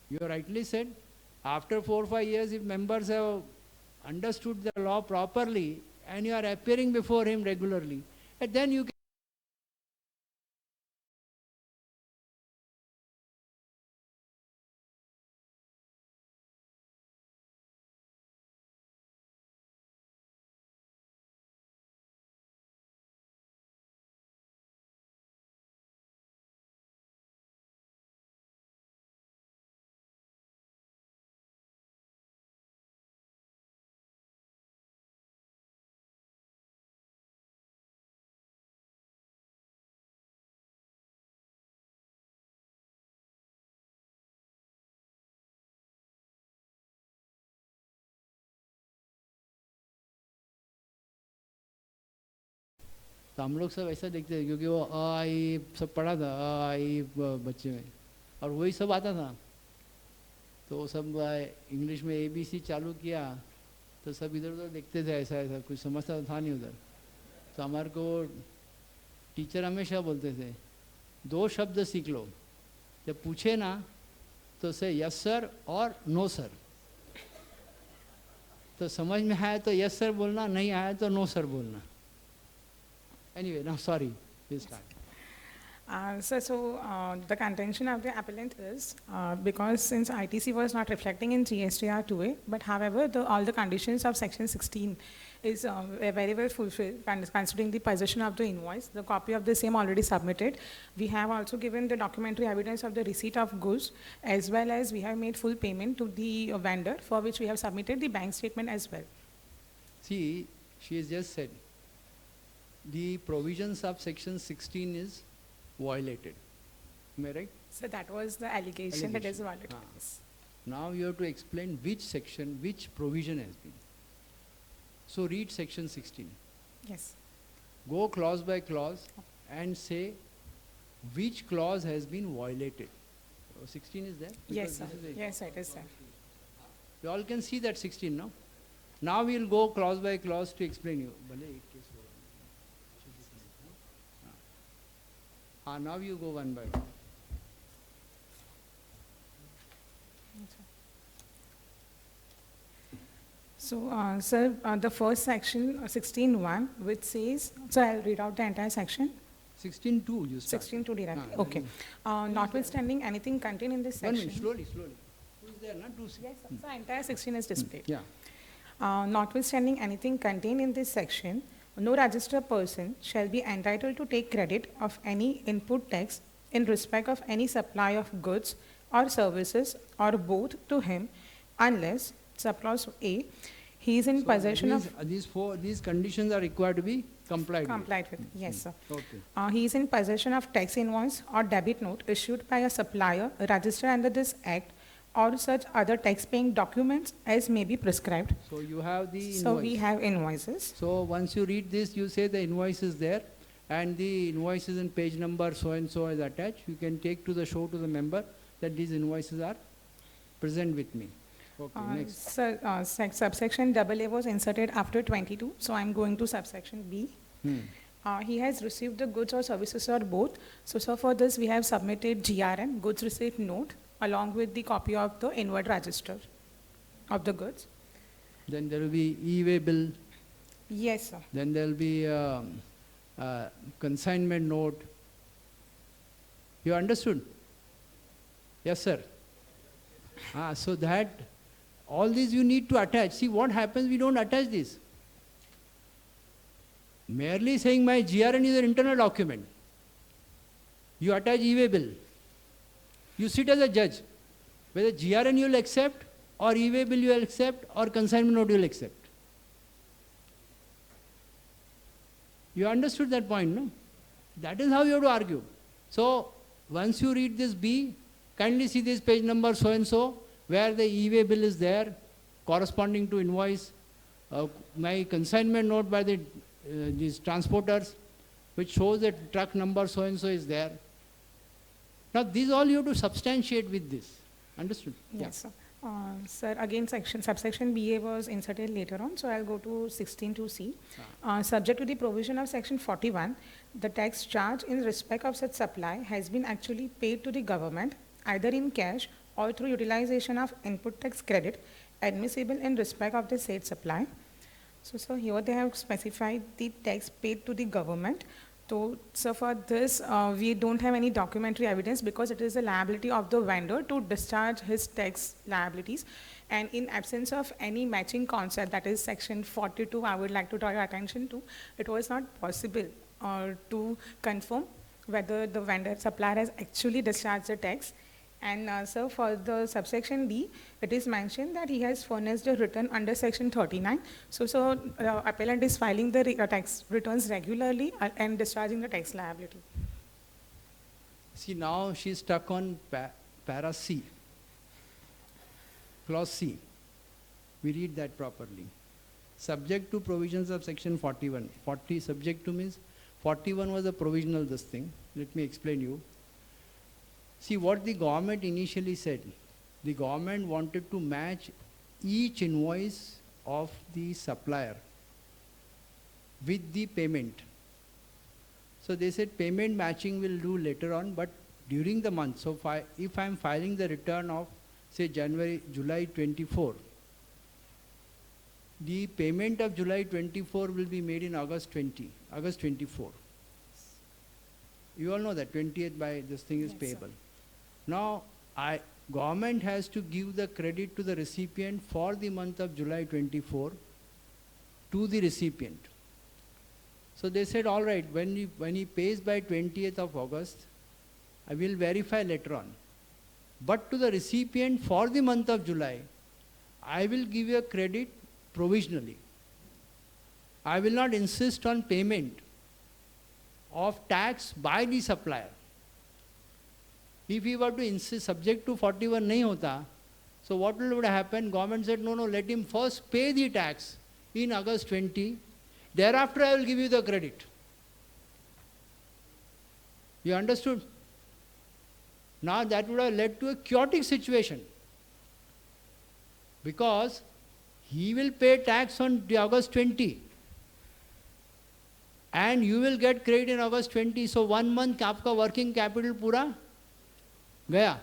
You rightly said, after 4 or 5 years, if members have understood the law properly and you are appearing before him regularly, and then you can. तो हम लोग सब ऐसा देखते थे, क्योंकि वो आई सब पढ़ा था, आई बच्चे में, और वही सब आता था। तो वो सब इंग्लिश में ABC चालू किया, तो सब इधर उधर देखते थे, ऐसा ऐसा कुछ समझता था नहीं उधर। तो हमारे को टीचर हमेशा बोलते थे, 2 शब्द सीख लो, जब पूछे ना तो से यस सर और नो सर। तो समझ में आया तो यस सर बोलना, नहीं आया तो नो सर बोलना। Anyway, now sorry, please start. The contention of the appellant is because since ITC was not reflecting in GSTR 2A, but however, all the conditions of section 16 is very well fulfilled considering the possession of the invoice. The copy of the same already submitted. We have also given the documentary evidence of the receipt of goods, as well as we have made full payment to the vendor, for which we have submitted the bank statement as well. See, she has just said the provisions of section 16 is violated. Am I right? So that was the allegation that is violated. Ah. Now you have to explain which section, which provision has been. So read section 16. Yes. Go clause by clause and say which clause has been violated. 16 is there? Yes, sir. Because this is Yes, it is there. You all can see that 16 now. Now we will go clause by clause to explain you. Now you go one by one. So, sir, the first section, 16.1, which says, so I'll read out the entire section. 16.2 you start. 16.2 directly. Ah, Okay. Notwithstanding anything contained in this 1 section. minute, slowly. Who is there? Not 2. Yes, sir. So, entire section is displayed. Yeah. Notwithstanding anything contained in this section, no registered person shall be entitled to take credit of any input tax in respect of any supply of goods or services or both to him unless, subclause A, he is in So possession of these conditions are required to be complied with. Yes, sir. Okay. He is in possession of tax invoice or debit note issued by a supplier registered under this act or such other tax-paying documents as may be prescribed. So you have the invoice. So we have invoices. So once you read this, you say the invoice is there and the invoice is in page number so and so is attached. You can take to the show to the member that these invoices are present with me. Okay, next. Subsection AA was inserted after 22, so I'm going to subsection B. He has received the goods or services or both. So for this we have submitted GRN, goods receipt note, along with the copy of the inward register of the goods. Then there will be e-way bill. Yes, sir. Then there will be consignment note. You understood? Yes, sir. So that all these you need to attach. See what happens, we don't attach this. Merely saying my GRN is an internal document. You attach e-way bill. You sit as a judge. Whether GRN you will accept or e-way bill you will accept or consignment note you will accept. You understood that point, no? That is how you have to argue. So once you read this B, kindly see this page number so and so, where the e-way bill is there, corresponding to invoice, my consignment note by these transporters, which shows that truck number so and so is there. Now these all you have to substantiate with this. Understood? Yes, sir. Sir, again, subsection BA was inserted later on, so I'll go to 16.2C. Subject to the provision of section 41, the tax charge in respect of such supply has been actually paid to the government, either in cash or through utilization of input tax credit admissible in respect of the said supply. So here they have specified the tax paid to the government. So for this, we don't have any documentary evidence because it is a liability of the vendor to discharge his tax liabilities. And in absence of any matching concept, that is section 42, I would like to draw your attention to, it was not possible to confirm whether the vendor supplier has actually discharged the tax. And so for the subsection D, it is mentioned that he has furnished a return under section 39. So appellant is filing the tax returns regularly and discharging the tax liability. See, now she is stuck on para C, clause C. We read that properly. Subject to provisions of section 41. 40 subject to means 41 was a provisional this thing. Let me explain you. See what the government initially said. The government wanted to match each invoice of the supplier with the payment. So they said payment matching will do later on, but during the month. So if I am filing the return of say July 24, the payment of July 24 will be made in August 24. You all know that 20th by this thing is Yes, sir. payable. Now, government has to give the credit to the recipient for the month of July 24 to the recipient. So they said, all right, when he pays by 20th of August, I will verify later on. But to the recipient for the month of July, I will give you a credit provisionally. I will not insist on payment of tax by the supplier. If he were to insist subject to 41 nahi hota, so what would happen? Government said, no, let him first pay the tax in August 20. Thereafter, I will give you the credit. You understood? Now that would have led to a chaotic situation. Because he will pay tax on the August 20. And you will get credit in August 20. So 1 month आपका working capital पूरा गया.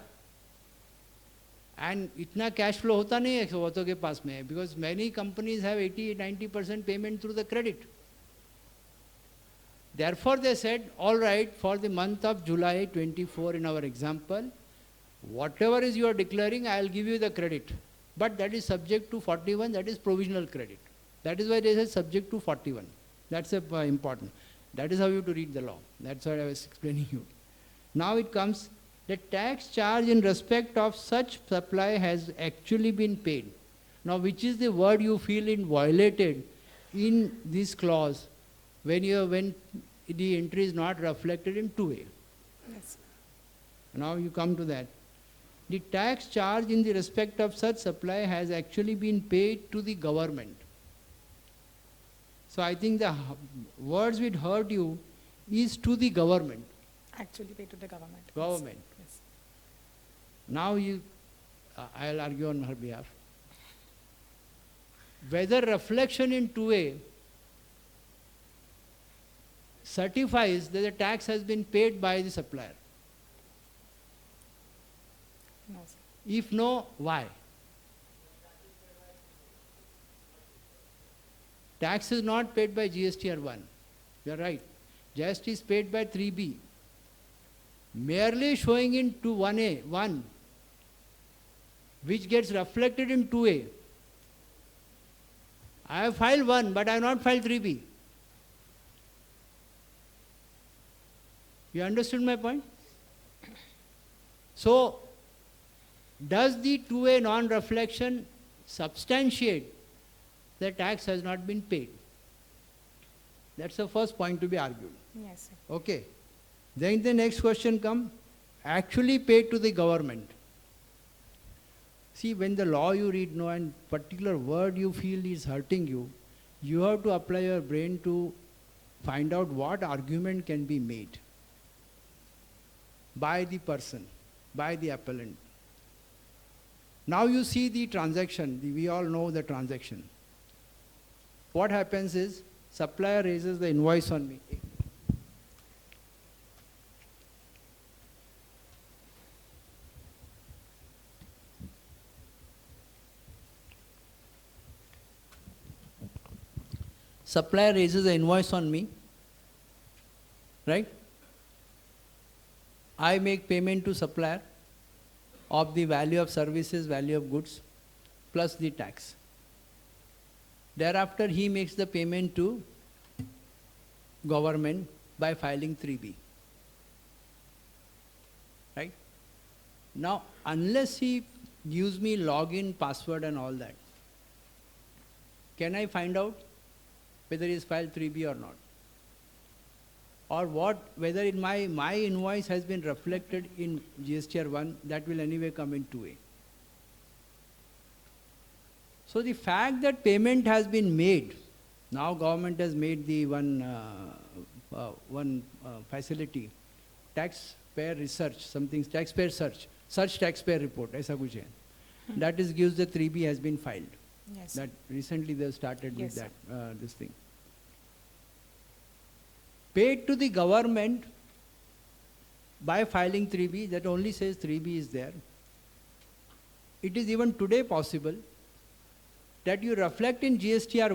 And इतना cash flow होता नहीं है औरतों के पास में, because many companies have 80-90% payment through the credit. Therefore they said, all right, for the month of July 24 in our example, whatever is you are declaring, I will give you the credit. But that is subject to 41, that is provisional credit. That is why they said subject to 41. That's important. That is how you have to read the law. That's what I was explaining you. Now it comes, the tax charge in respect of such supply has actually been paid. Now which is the word you feel in violated in this clause when the entry is not reflected in 2A. Yes. Now you come to that. The tax charge in the respect of such supply has actually been paid to the government. So I think the words which hurt you is to the government. Actually paid to the government. Government. Yes. Now I'll argue on her behalf. Whether reflection in 2A certifies that the tax has been paid by the supplier. No, sir. If no, why? Tax is not paid by GSTR 1. You are right. GST is paid by 3B. Merely showing in 1, which gets reflected in 2A. I have filed 1, but I have not filed 3B. You understood my point? So, does the 2A non-reflection substantiate the tax has not been paid? That's the first point to be argued. Yes, sir. Okay. Then the next question comes, actually paid to the government. See, when the law you read no and particular word you feel is hurting you, you have to apply your brain to find out what argument can be made by the person, by the appellant. Now you see the transaction, we all know the transaction. What happens is, supplier raises the invoice on me. Supplier raises the invoice on me, right? I make payment to supplier of the value of services, value of goods, plus the tax. Thereafter, he makes the payment to government by filing 3B. Right? Now, unless he gives me login, password and all that, can I find out whether he has filed 3B or not? Or whether in my invoice has been reflected in GSTR 1, that will anyway come in 2A. So the fact that payment has been made, now government has made the one facility, taxpayer research, something, taxpayer search taxpayer report, aisa kuch hai. That is gives the 3B has been filed. Yes. That recently they have started with Yes, that, this thing. Paid to the government by filing 3B, that only says 3B is there. It is even today possible that you reflect in GSTR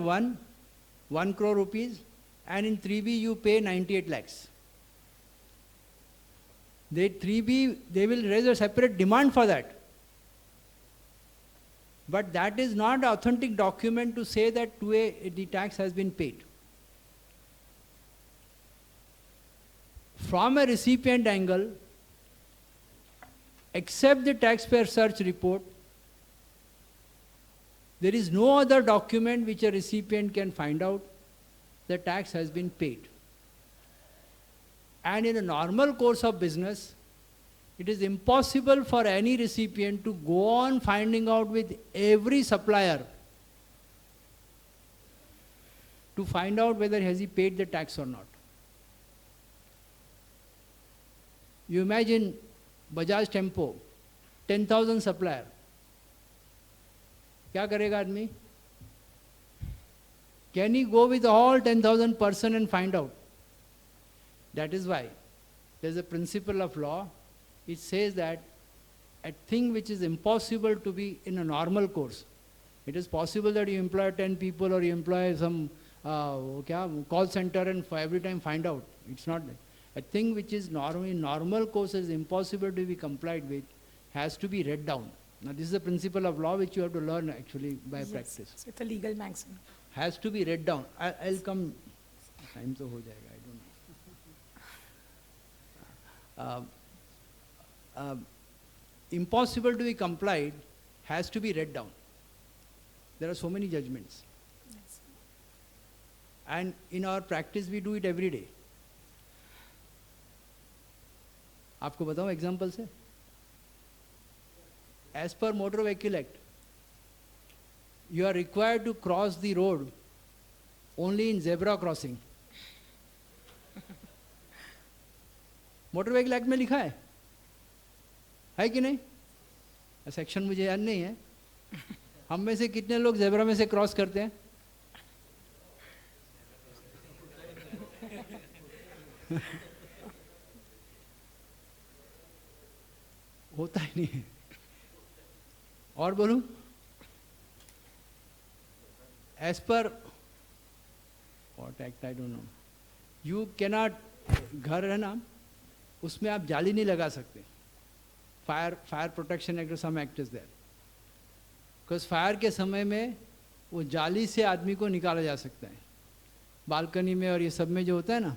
1 crore rupees, and in 3B you pay 98 lakhs. They 3B, they will raise a separate demand for that. But that is not an authentic document to say that 2A, the tax has been paid. From a recipient angle, except the taxpayer search report, there is no other document which a recipient can find out the tax has been paid. And in a normal course of business, it is impossible for any recipient to go on finding out with every supplier to find out whether has he paid the tax or not. You imagine Bajaj Tempo, 10,000 supplier. क्या करेगा आदमी? Can he go with all 10,000 person and find out? That is why there is a principle of law. It says that a thing which is impossible to be in a normal course. It is possible that you employ 10 people or you employ some call center and for every time find out. It's not that. A thing which is normal course is impossible to be complied with has to be read down. Now this is a principle of law which you have to learn actually by practice. So it's a legal maximum. Has to be read down. I'll come. Time to ho jayega, I don't know. Impossible to be complied has to be read down. There are so many judgments. Yes. And in our practice we do it every day. आपको बताऊं example से? As per Motor Vehicle Act, you are required to cross the road only in zebra crossing. Motor vehicle act में लिखा है कि नहीं? Section मुझे याद नहीं है. हम में से कितने लोग जेब्रा में से क्रॉस करते हैं? होता ही नहीं है. और बोलूं? As per what act, I don't know. You cannot, घर है ना, उसमें आप जाली नहीं लगा सकते. Fire protection act, some act is there. Because fire के समय में वो जाली से आदमी को निकाला जा सकता है. बालकनी में और ये सब में जो होता है ना,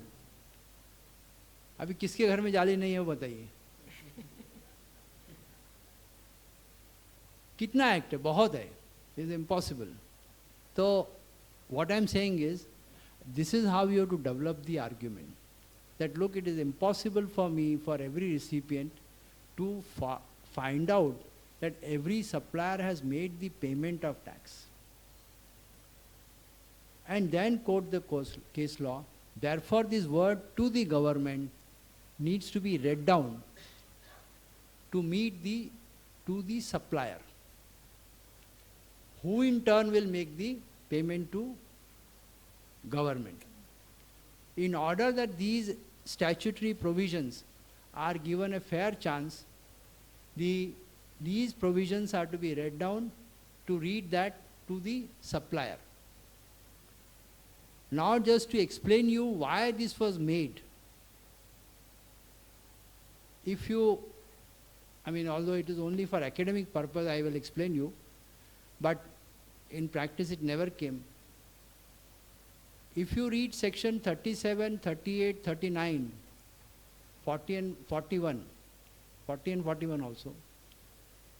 अभी किसके घर में जाली नहीं है वो बताइए. कितना एक्ट है? बहुत है. Is impossible. तो what I'm saying is, this is how you have to develop the argument. That look, it is impossible for me, for every recipient, to find out that every supplier has made the payment of tax. And then quote the case law. Therefore, this word to the government needs to be read down to meet to the supplier, who in turn will make the payment to government. In order that these statutory provisions are given a fair chance, these provisions are to be read down to read that to the supplier. Now just to explain you why this was made. If you, although it is only for academic purpose, I will explain you, but in practice it never came. If you read section 37, 38, 39, 40 and 41, 40 and 41 also,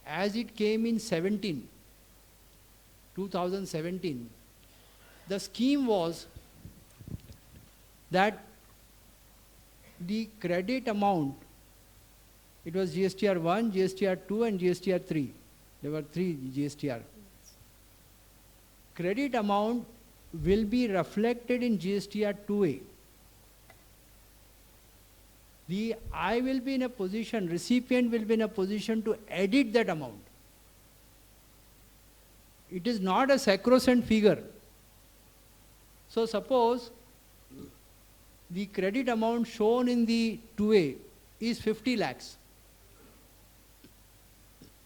as it came in 2017, the scheme was that the credit amount, it was GSTR 1, GSTR 2 and GSTR 3. There were 3 GSTR. Credit amount will be reflected in GSTR 2A. I will be in a position, recipient will be in a position to edit that amount. It is not a sacrosanct figure. So suppose the credit amount shown in the 2A is 50 lakhs.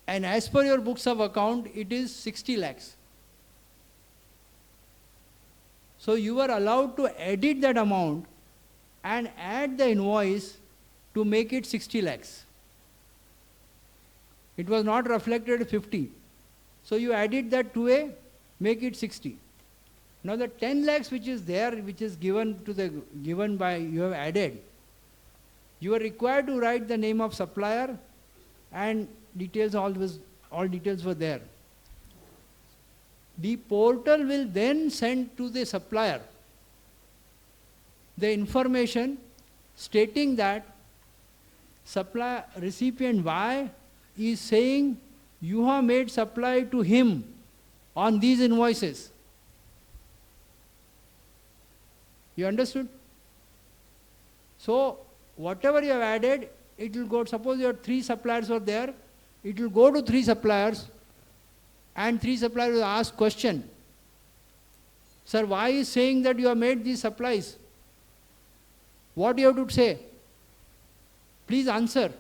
And as per your books of account, it is 60 lakhs. So you are allowed to edit that amount and add the invoice to make it 60 lakhs. It was not reflected 50. So you added that 2A, make it 60. Now the 10 lakhs which is there, which is given by, you have added, you are required to write the name of supplier and details, all details were there. The portal will then send to the supplier the information stating that supplier recipient Y is saying you have made supply to him on these invoices. You understood? So whatever you have added, it will go, suppose your 3 suppliers were there, it will go to 3 suppliers and 3 suppliers will ask question. Sir, why is saying that you have made these supplies? What you have to say? Please answer.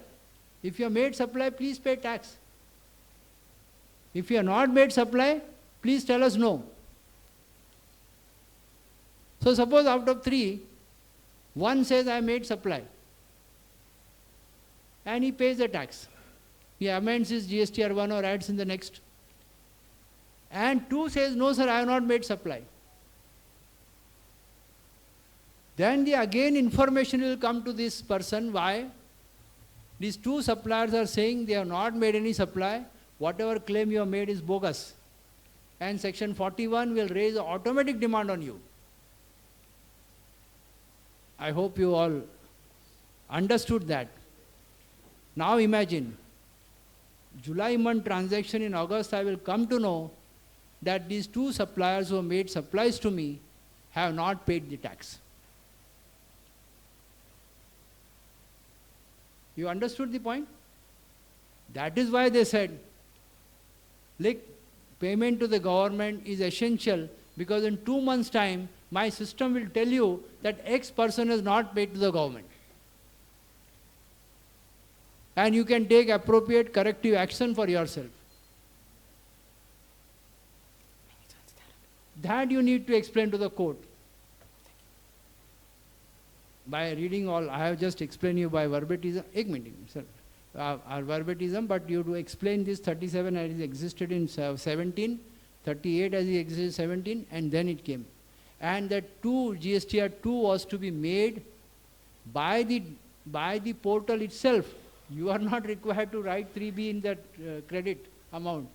If you have made supply, please pay tax. If you have not made supply, please tell us no. So suppose out of 3, 1 says I made supply and he pays the tax. He amends his GSTR 1 or adds in the next. And 2 says, no sir, I have not made supply. Then again information will come to this person. Why? These 2 suppliers are saying they have not made any supply. Whatever claim you have made is bogus. And section 41 will raise an automatic demand on you. I hope you all understood that. Now imagine, July month transaction in August, I will come to know that these 2 suppliers who have made supplies to me have not paid the tax. You understood the point? That is why they said, like, payment to the government is essential, because in 2 months' time, my system will tell you that X person has not paid to the government. And you can take appropriate corrective action for yourself. That you need to explain to the court. By reading all, I have just explained you by verbatism. Ek minute, sir. Our verbatism, but you have to explain this 37 as it existed in 17, 38 as it existed in 17, and then it came. And that GSTR 2 was to be made by the portal itself. You are not required to write 3B in that credit amount.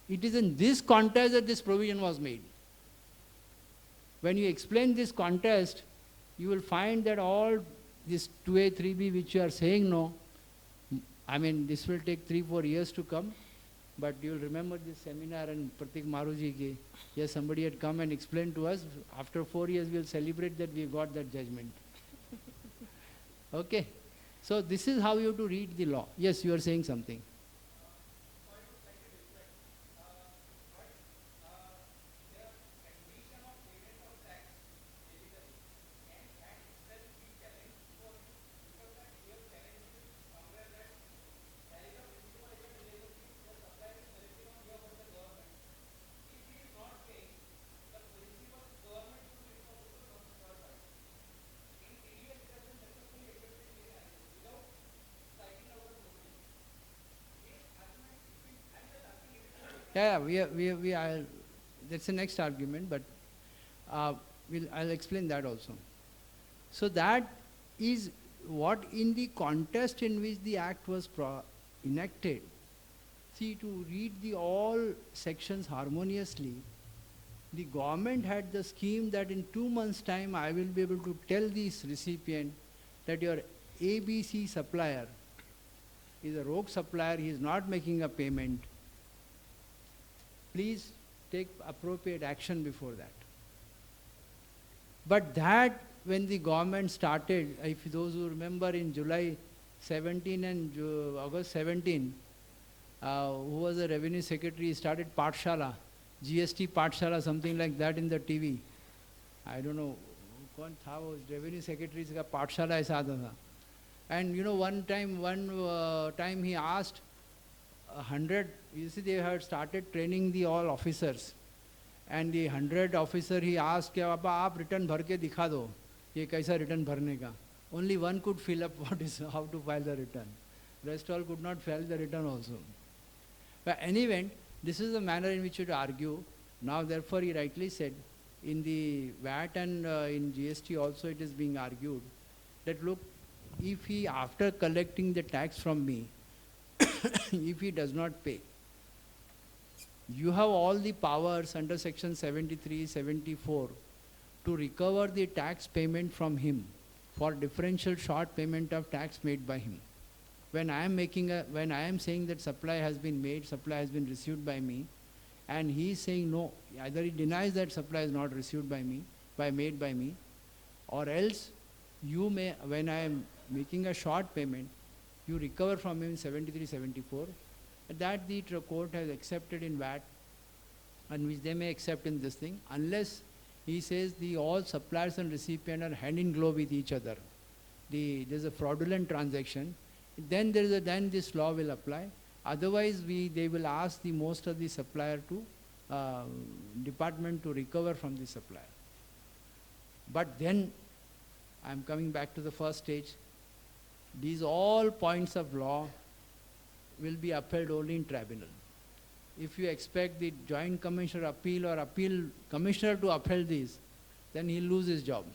It is in this context that this provision was made. When you explain this context, you will find that all this 2A, 3B which you are saying no, I mean this will take 3-4 years to come, but you will remember this seminar and Pratik Maruji ki, yes, somebody had come and explained to us, after 4 years we will celebrate that we got that judgment. Okay, so this is how you have to read the law. Yes, you are saying something. Yeah, that's the next argument, but I'll explain that also. So that is what in the context in which the act was enacted. See, to read all sections harmoniously, the government had the scheme that in 2 months' time I will be able to tell this recipient that your ABC supplier is a rogue supplier, he is not making a payment. Please take appropriate action before that. But that, when the government started, if those who remember in July 17 and August 17, who was the revenue secretary, started Pathshala, GST Pathshala, something like that in the TV. I don't know, कौन था वो revenue secretary का Pathshala ऐसा आता था. And one time he asked 100, you see they had started training the all officers. And the 100 officer he asked कि आप return भर के दिखा दो. ये कैसा return भरने का. Only one could fill up what is how to file the return. Rest all could not file the return also. But anyway, this is the manner in which you argue. Now, therefore, he rightly said, in the VAT and in GST also it is being argued that look, if he, after collecting the tax from me, if he does not pay, you have all the powers under section 73, 74 to recover the tax payment from him for differential short payment of tax made by him. When I am saying that supply has been made, supply has been received by me, and he is saying no, either he denies that supply is not received by me, made by me, or else you may, when I am making a short payment, you recover from him in 73, 74, that the court has accepted in VAT, and which they may accept in this thing, unless he says the all suppliers and recipient are hand in glove with each other. There's a fraudulent transaction, then then this law will apply. Otherwise, they will ask the most of the supplier to department to recover from the supplier. But then, I am coming back to the first stage. These all points of law will be upheld only in tribunal. If you expect the joint commissioner appeal or appeal commissioner to uphold these, then he'll lose his job.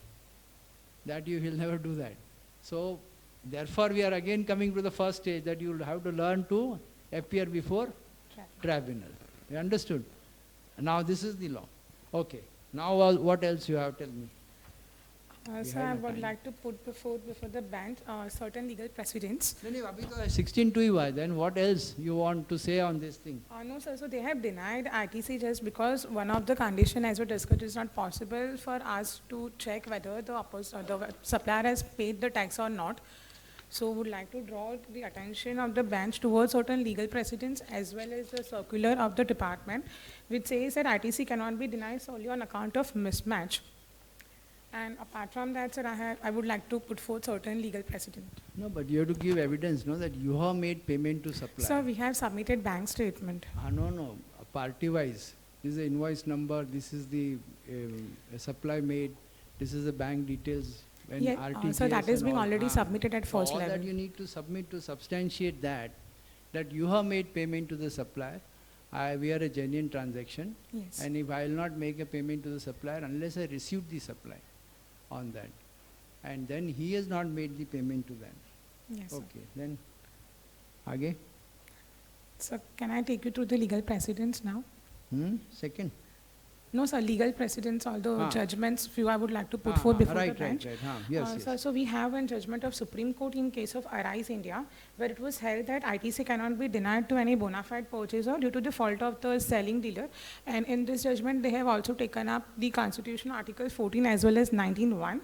He'll never do that. So, therefore, we are again coming to the first stage that you will have to learn to appear before tribunal. You understood? Now this is the law. Okay. Now what else you have? Tell me. So I would like to put before the bench certain legal precedents. नहीं अभी तो 16 to ही हुआ है. Then what else you want to say on this thing? No, sir. So they have denied ITC just because one of the condition, as we discussed, is not possible for us to check whether the supplier has paid the tax or not. So would like to draw the attention of the bench towards certain legal precedents as well as the circular of the department, which says that ITC cannot be denied solely on account of mismatch. And apart from that, sir, I would like to put forth certain legal precedent. No, but you have to give evidence, no, that you have made payment to supplier. Sir, we have submitted bank statement. No, party-wise. This is the invoice number, this is the supply made, this is the bank details. Yeah, so that is being already submitted at first level. All that you need to submit to substantiate that you have made payment to the supplier. We are a genuine transaction. Yes. And if I will not make a payment to the supplier unless I receive the supply on that. And then he has not made the payment to them. Yes, okay, sir. Then, again? So can I take you through the legal precedents now? Second. No, sir, legal precedents, although judgments, few I would like to put forth before the bench. Right. Yes. Sir, so we have a judgment of Supreme Court in case of Arise India, where it was held that ITC cannot be denied to any bona fide purchaser due to the fault of the selling dealer. And in this judgment, they have also taken up the Constitution Article 14 as well as 19(1).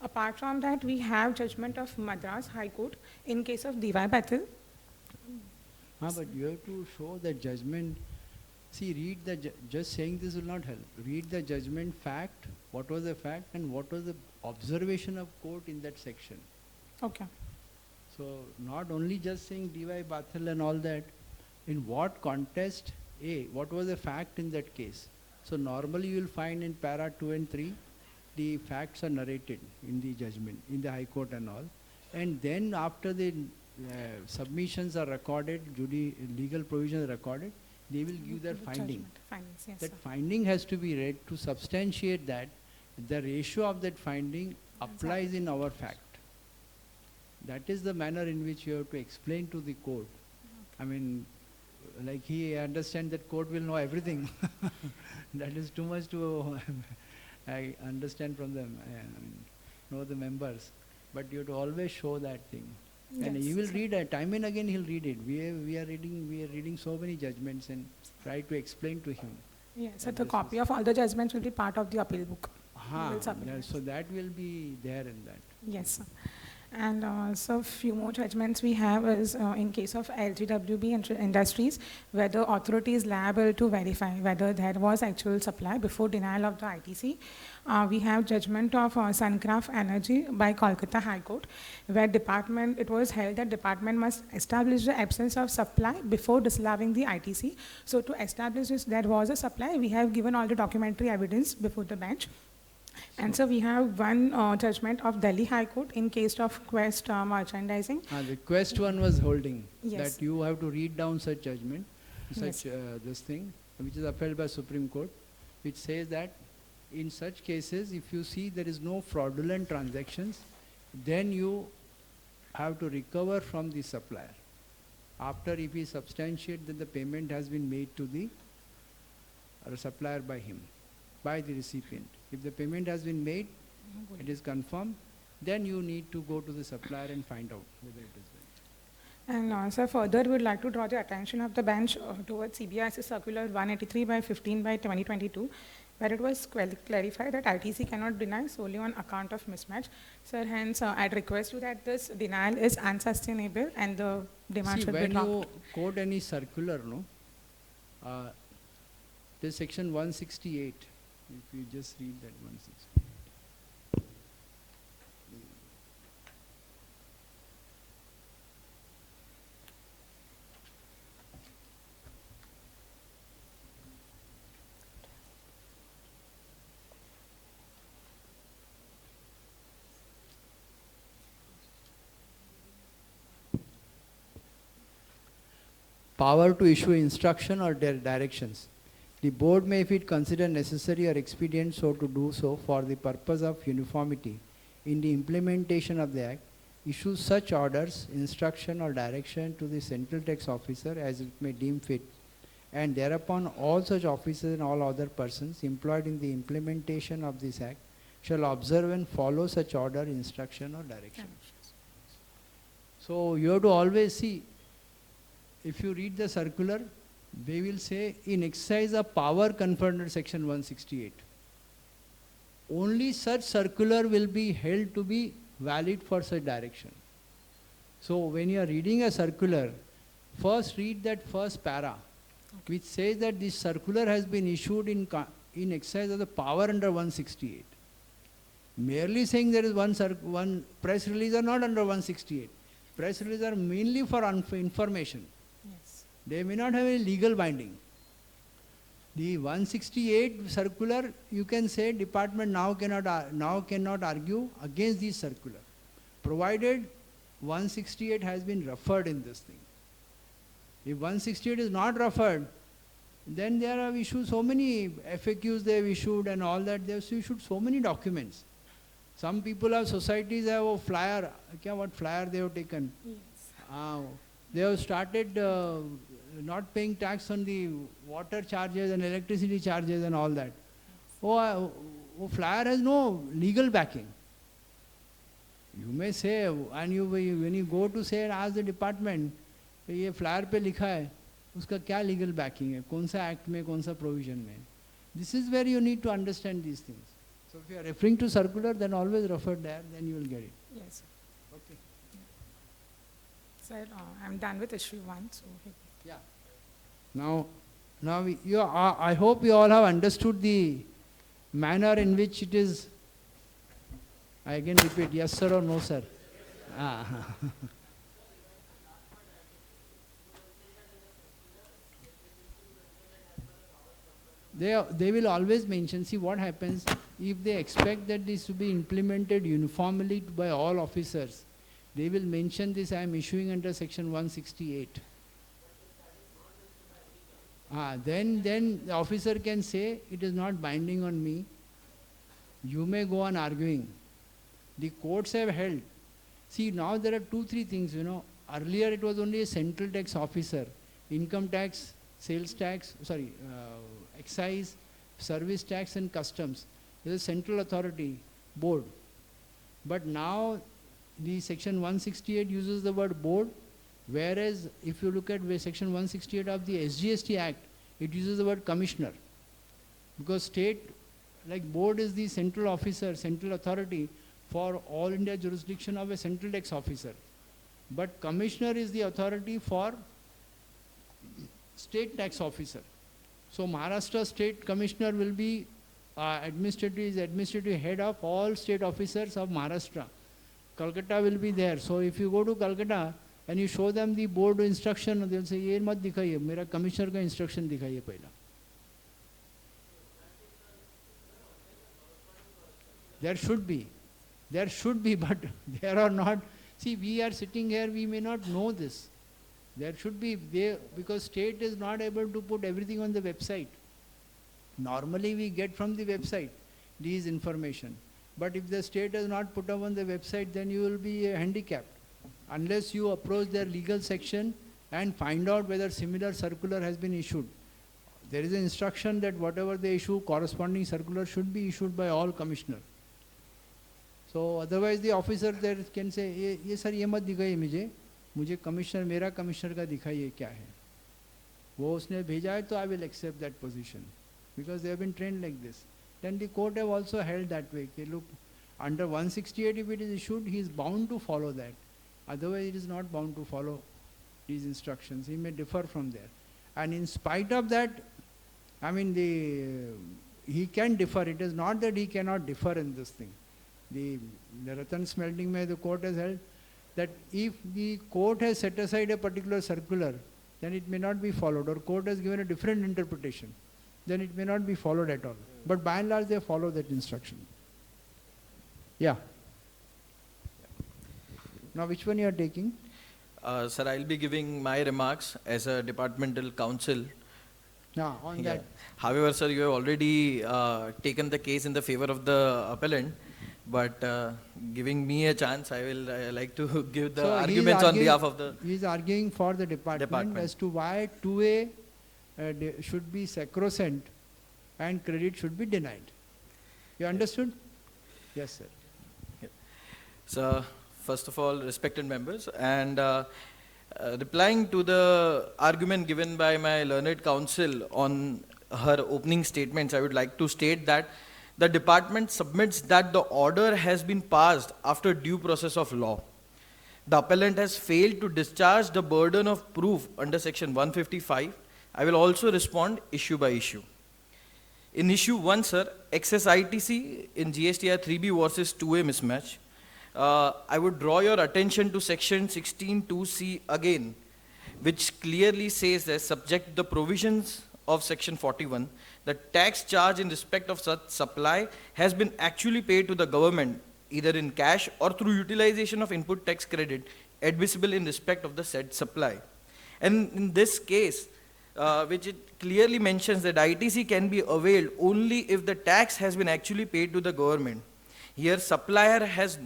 Apart from that, we have judgment of Madras High Court in case of DY Bethel. But you have to show the judgment. See, read just saying this will not help. Read the judgment fact, what was the fact and what was the observation of court in that section. Okay. So, not only just saying DY Bethel and all that, in what context, what was the fact in that case. So, normally you will find in para 2 and 3, the facts are narrated in the judgment, in the High Court and all. And then after the submissions are recorded, legal provisions are recorded, they will give their finding. Findings, yes, that sir. finding has to be read to substantiate that the ratio of that finding applies in our fact. That is the manner in which you have to explain to the court. I mean, like he understands that court will know everything. That is too much to I understand from them, know the members. But you have to always show that thing. And he will read it, time and again he'll read it. We are reading so many judgments and try to explain to him. Yes, so the copy of all the judgments will be part of the appeal book. So that will be there in that. Yes, sir. And so few more judgments we have is in case of LGWB Industries, where the authority is liable to verify whether there was actual supply before denial of the ITC. We have judgment of Suncraft Energy by Kolkata High Court, where it was held that department must establish the absence of supply before disallowing the ITC. So to establish this, there was a supply, we have given all the documentary evidence before the bench. And so we have one judgment of Delhi High Court in case of Quest merchandising. The Quest one was holding Yes. that you have to read down such judgment, Yes. such this thing, which is upheld by Supreme Court, which says that in such cases, if you see there is no fraudulent transactions, then you have to recover from the supplier. After, if he substantiates that the payment has been made to the supplier by him, by the recipient. If the payment has been made, it is confirmed, then you need to go to the supplier and find out whether it is valid. And sir, further, we would like to draw the attention of the bench towards CBI's Circular 183 by 15 by 2022, where it was clarified that ITC cannot deny solely on account of mismatch. Sir, hence, I'd request you that this denial is unsustainable and the demand See, should be when dropped. you quote any circular, no, there's section 168. If you just read that 168. Power to issue instruction or directions. The board may, if it consider necessary or expedient, so to do so for the purpose of uniformity in the implementation of the Act, issue such orders, instruction or direction to the central tax officer as it may deem fit, and thereupon all such officers and all other persons employed in the implementation of this Act shall observe and follow such order, instruction or direction. So you have to always see, if you read the circular, they will say in exercise of power conferred under section 168. Only such circular will be held to be valid for such direction. So when you are reading a circular, first read that first para, which says that this circular has been issued in exercise of the power under 168. Merely saying there is one press release are not under 168. Press releases are mainly for information. Yes. They may not have any legal binding. The 168 circular, you can say department now cannot argue against this circular, provided 168 has been referred in this thing. If 168 is not referred, then there are issued so many FAQs they have issued and all that. They have issued so many documents. Some people have societies have a flyer. What flyer they have taken? Yes. They have started not paying tax on the water charges and electricity charges and all that. Oh, flyer has no legal backing. You may say, and when you go to say and ask the department, ये flyer पे लिखा है, उसका क्या legal backing है, कौन सा act में, कौन सा provision में. This is where you need to understand these things. So if you are referring to circular, then always refer there, then you will get it. Yes. Okay. Sir, I'm done with issue 1. So. Yeah. Now I hope you all have understood the manner in which it is. I again repeat, yes sir or no sir. They will always mention, see what happens if they expect that this to be implemented uniformly by all officers. They will mention this, I am issuing under section 168. Then the officer can say, it is not binding on me. You may go on arguing. The courts have held. See, now there are 2-3 things, Earlier it was only a central tax officer, income tax, sales tax, excise, service tax and customs. There is a central authority, board. But now the section 168 uses the word board, whereas if you look at section 168 of the SGST Act, it uses the word commissioner. Because state, like board is the central officer, central authority for all India jurisdiction of a central tax officer. But commissioner is the authority for state tax officer. So Maharashtra state commissioner will be administrative head of all state officers of Maharashtra. Calcutta will be there. So if you go to Calcutta and you show them the board instruction, they will say, ये मत दिखाइए, मेरा commissioner का instruction दिखाइए पहला. There should be. There should be, but there are not. See, we are sitting here, we may not know this. There should be, because state is not able to put everything on the website. Normally we get from the website these information. But if the state has not put up on the website, then you will be handicapped. Unless you approach their legal section and find out whether similar circular has been issued. There is an instruction that whatever they issue, corresponding circular should be issued by all commissioner. So otherwise the officer there can say, ये sir ये मत दिखाइए मुझे commissioner मेरा commissioner का दिखाइए क्या है. वो उसने भेजा है तो I will accept that position because they have been trained like this. Then the court have also held that way. Okay, look, under 168 if it is issued, he is bound to follow that. Otherwise it is not bound to follow these instructions. He may differ from there. And in spite of that, I mean he can differ. It is not that he cannot differ in this thing. The Ratan smelting may the court has held that if the court has set aside a particular circular, then it may not be followed, or court has given a different interpretation, then it may not be followed at all. But by and large they follow that instruction. Yeah. Now which one you are taking? Sir, I'll be giving my remarks as a departmental counsel. Now on that. However, sir, you have already taken the case in the favor of the appellant, but giving me a chance, I will like to give the arguments on behalf of the... He is arguing for the department as to why 2A should be sacrosanct and credit should be denied. You understood? Yes, sir. Yeah. So, first of all, respected members, and replying to the argument given by my learned counsel on her opening statements, I would like to state that the department submits that the order has been passed after due process of law. The appellant has failed to discharge the burden of proof under section 155. I will also respond issue by issue. In issue 1, sir, excess ITC in GSTAT 3B versus 2A mismatch. I would draw your attention to section 16(2)(c) again, which clearly says that subject to the provisions of section 41, the tax charge in respect of such supply has been actually paid to the government either in cash or through utilization of input tax credit admissible in respect of the said supply. And in this case, which it clearly mentions that ITC can be availed only if the tax has been actually paid to the government. Here supplier has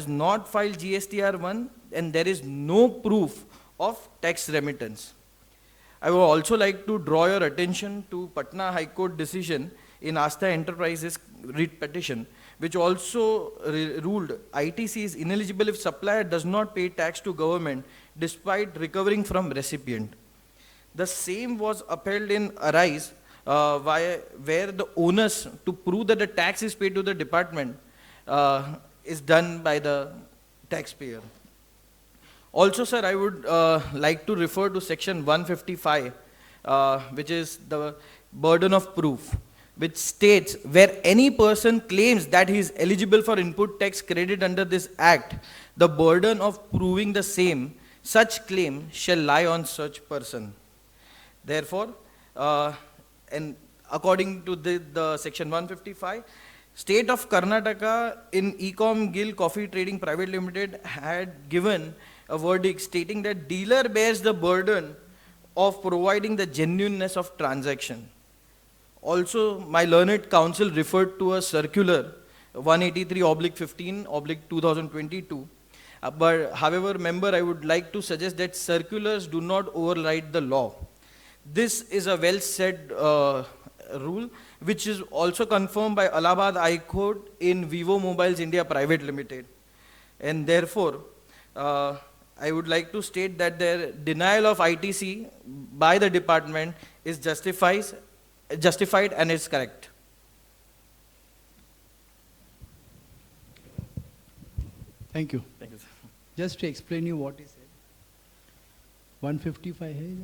not filed GSTR1 and there is no proof of tax remittance. I would also like to draw your attention to Patna High Court decision in Asta Enterprises writ petition, which also ruled ITC is ineligible if supplier does not pay tax to government despite recovering from recipient. The same was upheld in Arise, where the onus to prove that the tax is paid to the department is done by the taxpayer. Also, sir, I would like to refer to section 155, which is the burden of proof, which states where any person claims that he is eligible for input tax credit under this act, the burden of proving the same, such claim shall lie on such person. Therefore, and according to the section 155, State of Karnataka in Ecom Gill Coffee Trading Private Limited had given a verdict stating that dealer bears the burden of providing the genuineness of transaction. Also, my learned counsel referred to a circular 183/15/2022. But however, member, I would like to suggest that circulars do not override the law. This is a well said rule, which is also confirmed by Allahabad High Court in Vivo Mobiles India Private Limited. And therefore, I would like to state that the denial of ITC by the department is justified and is correct. Thank you. Thank you, sir. Just to explain you what he said. 155 hai?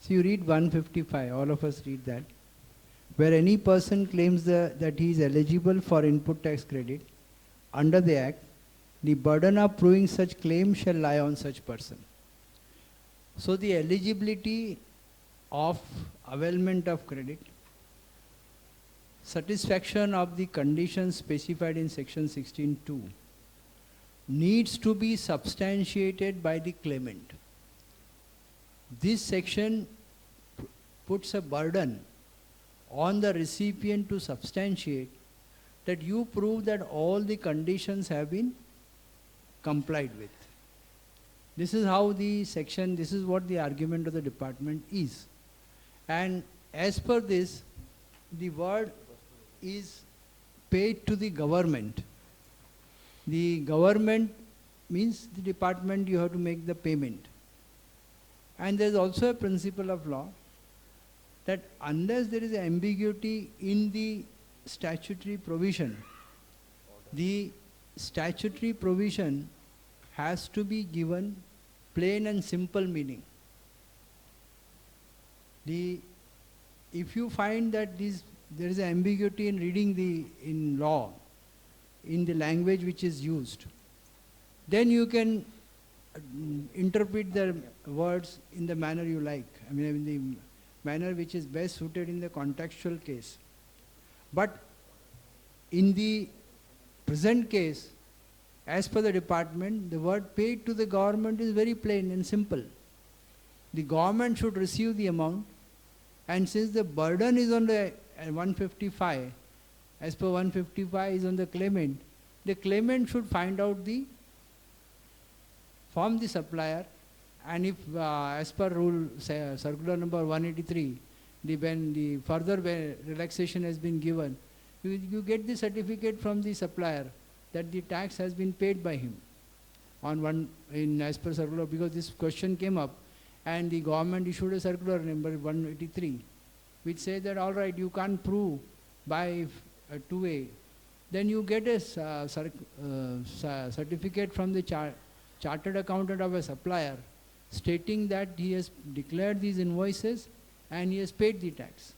So you read 155, all of us read that. Where any person claims that he is eligible for input tax credit under the act, the burden of proving such claim shall lie on such person. So the eligibility of availment of credit satisfaction of the conditions specified in section 16(2) needs to be substantiated by the claimant. This section puts a burden on the recipient to substantiate that you prove that all the conditions have been complied with. This is how the section, this is what the argument of the department is. And as per this, the word is paid to the government. The government means the department, you have to make the payment. And there is also a principle of law that unless there is ambiguity in the statutory provision, the statutory provision has to be given plain and simple meaning. If you find that there is ambiguity in reading in law, in the language which is used, then you can interpret the words in the manner you like. I mean, in the manner which is best suited in the contextual case. But in the present case, as per the department, the word paid to the government is very plain and simple. The government should receive the amount, and since the burden is on the 155, as per 155 is on the claimant should find out from the supplier, and if as per rule circular number 183, when the further relaxation has been given, you get the certificate from the supplier that the tax has been paid by him as per circular, because this question came up and the government issued a circular number 183 which says that all right, you can't prove by 2A, then you get a certificate from the chartered accountant of a supplier stating that he has declared these invoices and he has paid the tax.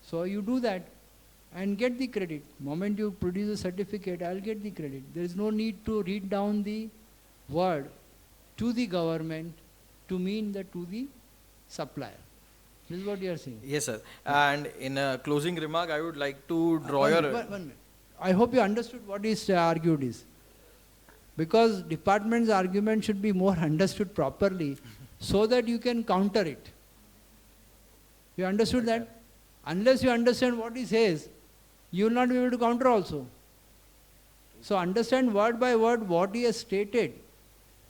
So you do that and get the credit. Moment you produce a certificate, I'll get the credit. There is no need to read down the word to the government to mean that to the supplier. This is what you are saying. Yes, sir. And in a closing remark, I would like to draw your... One minute. I hope you understood what is argued is. Because department's argument should be more understood properly so that you can counter it. You understood that? Unless you understand what he says, you will not be able to counter also. So understand word by word what he has stated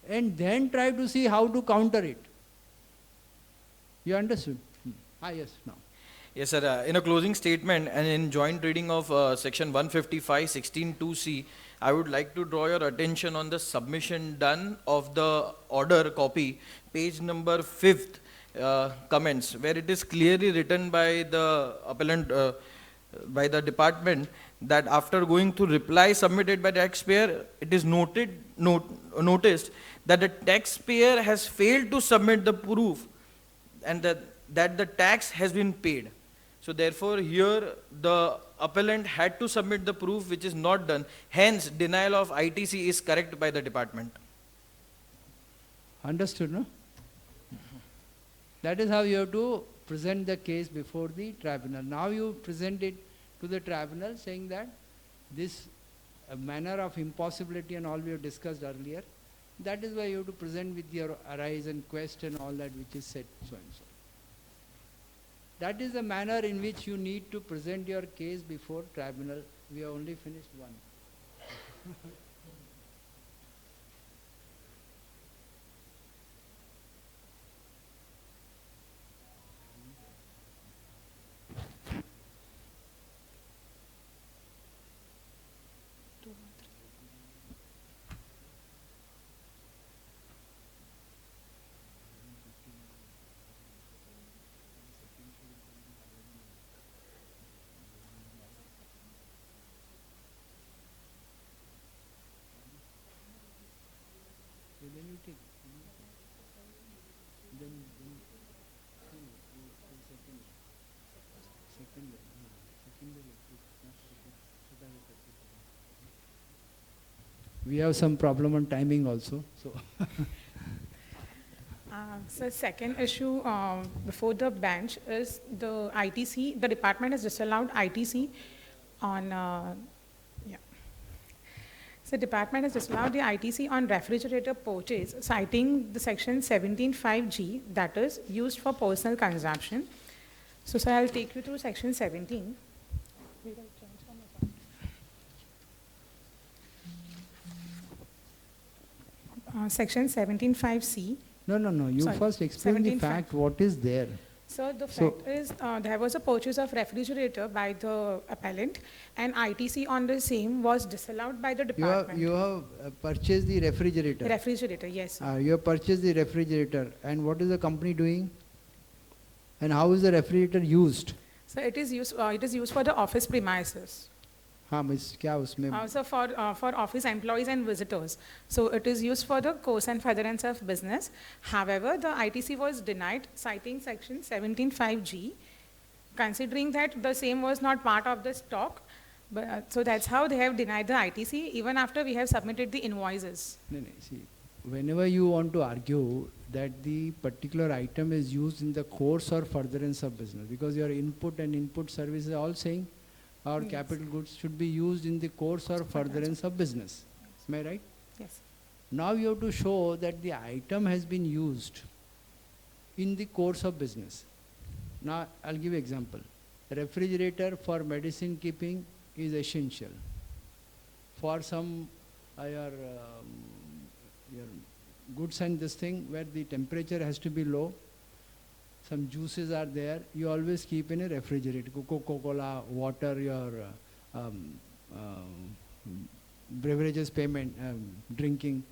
and then try to see how to counter it. You understood? Yes, now. Yes, sir. In a closing statement and in joint reading of section 155, 16(2)(c), I would like to draw your attention on the submission done of the order copy, page number 5th, comments, where it is clearly written by the appellant, by the department, that after going through reply submitted by taxpayer, it is noticed that the taxpayer has failed to submit the proof and that the tax has been paid. So therefore here the appellant had to submit the proof which is not done. Hence denial of ITC is correct by the department. Understood, no? That is how you have to present the case before the tribunal. Now you present it to the tribunal saying that this manner of impossibility and all we have discussed earlier, that is why you have to present with your arise and quest and all that which is said so and so. That is the manner in which you need to present your case before tribunal. We have only finished one. Then you take. Then we have some problem on timing also. So So second issue before the bench is the ITC. The department has disallowed ITC on, yeah. So department has disallowed the ITC on refrigerator purchase, citing the section 17(5)(g), that is used for personal consumption. So sir, I'll take you through section 17. Section 17(5)(c). No, no, no, you Sorry, first explain the 17(5). fact, what is there. So the So- fact is, there was a purchase of refrigerator by the appellant, and ITC on the same was disallowed by the department. You have purchased the refrigerator. Refrigerator, yes, sir. You have purchased the refrigerator, and what is the company doing? And how is the refrigerator used? So it is used for the office premises. हाँ miss क्या उसमें Also for office employees and visitors. So it is used for the course and furtherance of business. However, the ITC was denied, citing section 17(5)(g), considering that the same was not part of the stock. But, so that's how they have denied the ITC, even after we have submitted the invoices. No, no, see, whenever you want to argue that the particular item is used in the course or furtherance of business, because your input and input services are all saying our Yes. capital goods should be used in the course or furtherance of business. Am I right? Yes. Now you have to show that the item has been used in the course of business. Now I'll give you example. Refrigerator for medicine keeping is essential. For some your goods and this thing where the temperature has to be low, some juices are there, you always keep in a refrigerator. Coca-Cola, water, your beverages payment, drinking.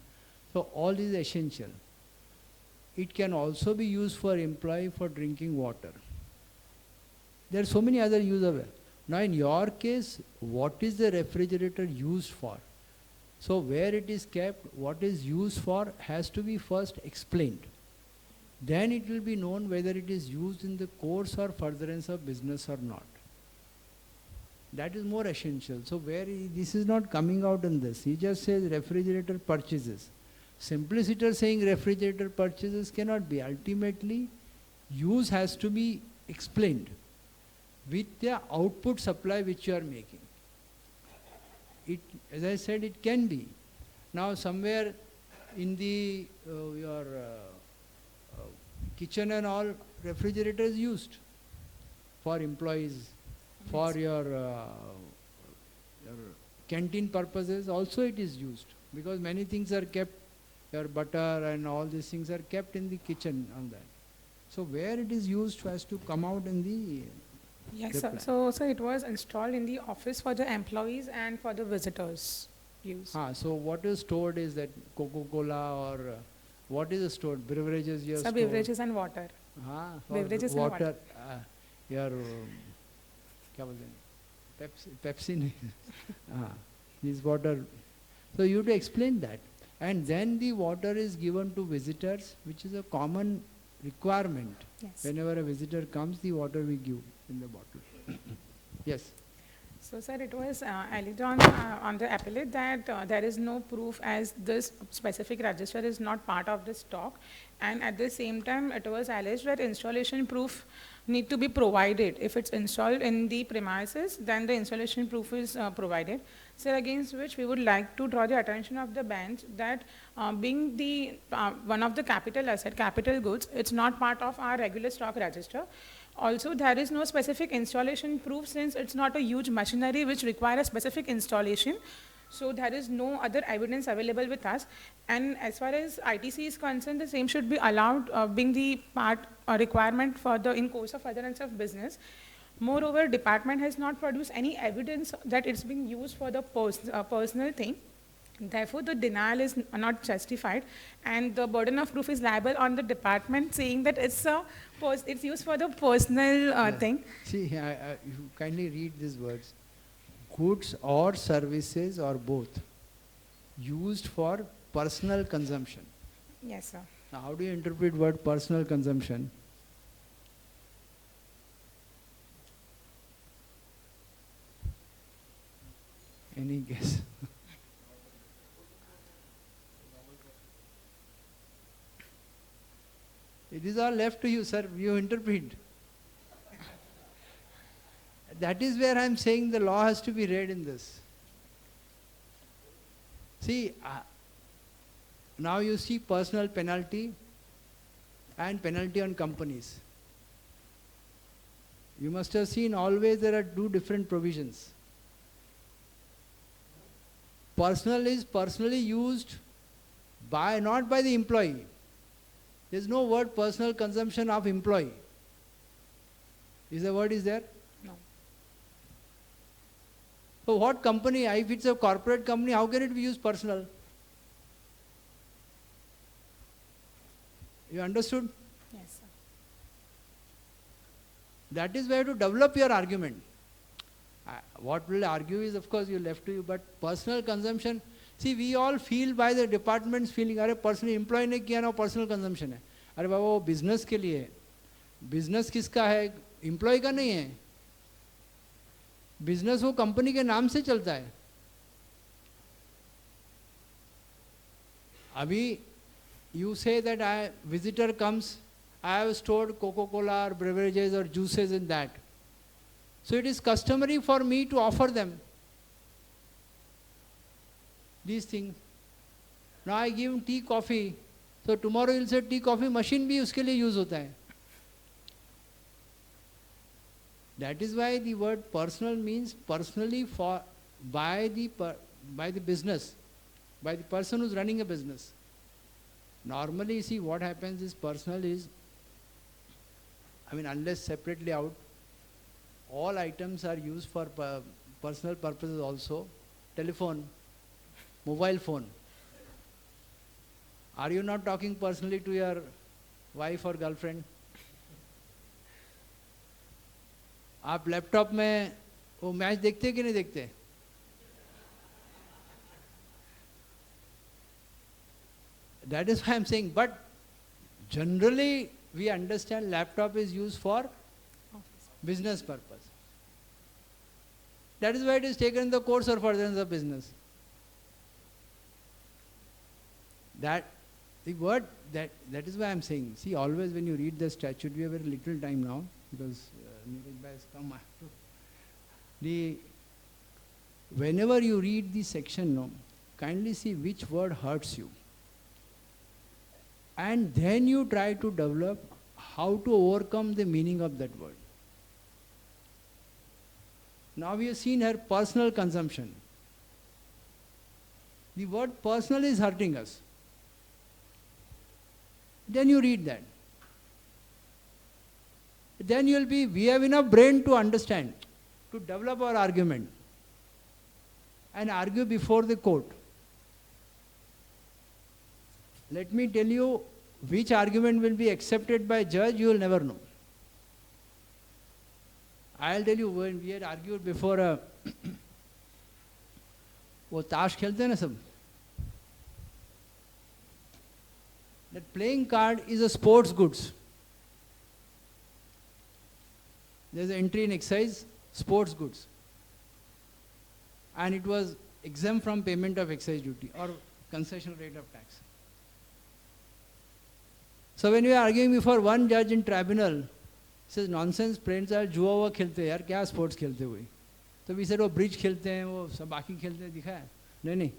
So all is essential. It can also be used for employee for drinking water. There are so many other use of it. Now in your case, what is the refrigerator used for? So where it is kept, what is used for has to be first explained. Then it will be known whether it is used in the course or furtherance of business or not. That is more essential. So this is not coming out in this. He just says refrigerator purchases. Simpliciter saying refrigerator purchases cannot be. Ultimately, use has to be explained with the output supply which you are making. It, as I said, it can be. Now somewhere in the your kitchen and all, refrigerator is used for employees, for your canteen purposes also it is used, because many things are kept, your butter and all these things are kept in the kitchen on that. So where it is used has to come out in the Yes, sir. reply. So it was installed in the office for the employees and for the visitors' use. So what is stored is that Coca-Cola or what is stored? Beverages you have So stored? beverages and water. or beverages and water. Your क्या बोलते हैं? Pepsi नहीं. This water. So you have to explain that. And then the water is given to visitors, which is a common requirement. Yes. Whenever a visitor comes, the water we give in the bottle. Yes. So, sir, it was alleged on the appellate that there is no proof as this specific register is not part of the stock, and at the same time it was alleged that installation proof need to be provided. If it's installed in the premises, then the installation proof is provided. So against which we would like to draw the attention of the bench that being the one of the capital asset, capital goods, it's not part of our regular stock register. Also, there is no specific installation proof since it's not a huge machinery which require a specific installation. So there is no other evidence available with us. And as far as ITC is concerned, the same should be allowed being the part requirement for the in course of furtherance of business. Moreover, department has not produced any evidence that it's being used for the personal thing. Therefore, the denial is not justified, and the burden of proof is liable on the department, saying that it's used for the personal thing. See, you kindly read these words. Goods or services or both used for personal consumption. Yes, sir. Now, how do you interpret word personal consumption? Any guess? It is all left to you, sir. You interpret. That is where I am saying the law has to be read in this. See, now you see personal penalty and penalty on companies. You must have seen always there are two different provisions. Personal is personally used by, not by the employee. There is no word personal consumption of employee. Is the word is there? No. So what company, if it's a corporate company, how can it be used personal? You understood? Yes, sir. That is where to develop your argument. What will argue is, of course, you left to you, but personal consumption, see, we all feel by the department's feeling, अरे personal employee ने किया ना personal consumption है, अरे बाबा वो business के लिए है, business किसका है, employee का नहीं है, business वो company के नाम से चलता है. अभी you say that visitor comes, I have stored Coca-Cola or beverages or juices in that. So it is customary for me to offer them these things. Now I give him tea, coffee. So tomorrow he will say tea, coffee machine भी उसके लिए use होता है. That is why the word personal means personally for by the business, by the person who is running a business. Normally, see what happens is personal is, I mean, unless separately out, all items are used for personal purposes also. Telephone, mobile phone. Are you not talking personally to your wife or girlfriend? आप laptop में वो match देखते हैं कि नहीं देखते? That is why I am saying, but generally we understand laptop is used for business purpose. That is why it is taken in the course or furtherance of business. That the word that is why I am saying. See, always when you read the statute, we have very little time now because Neeraj has come. Whenever you read the section, no, kindly see which word hurts you. And then you try to develop how to overcome the meaning of that word. Now we have seen her personal consumption. The word personal is hurting us. Then you read that. Then we have enough brain to understand, to develop our argument and argue before the court. Let me tell you which argument will be accepted by judge, you will never know. I'll tell you, when we had argued before वो ताश खेलते हैं ना सब, that playing card is a sports goods. There's an entry in excise, sports goods. And it was exempt from payment of excise duty or concession rate of tax. So when we are arguing before one judge in tribunal, says nonsense, friends are जुआ हुआ खेलते हैं यार, क्या sports खेलते हुए? तो we said वो bridge खेलते हैं, वो सब बाकी खेलते हैं, दिखा है? नहीं.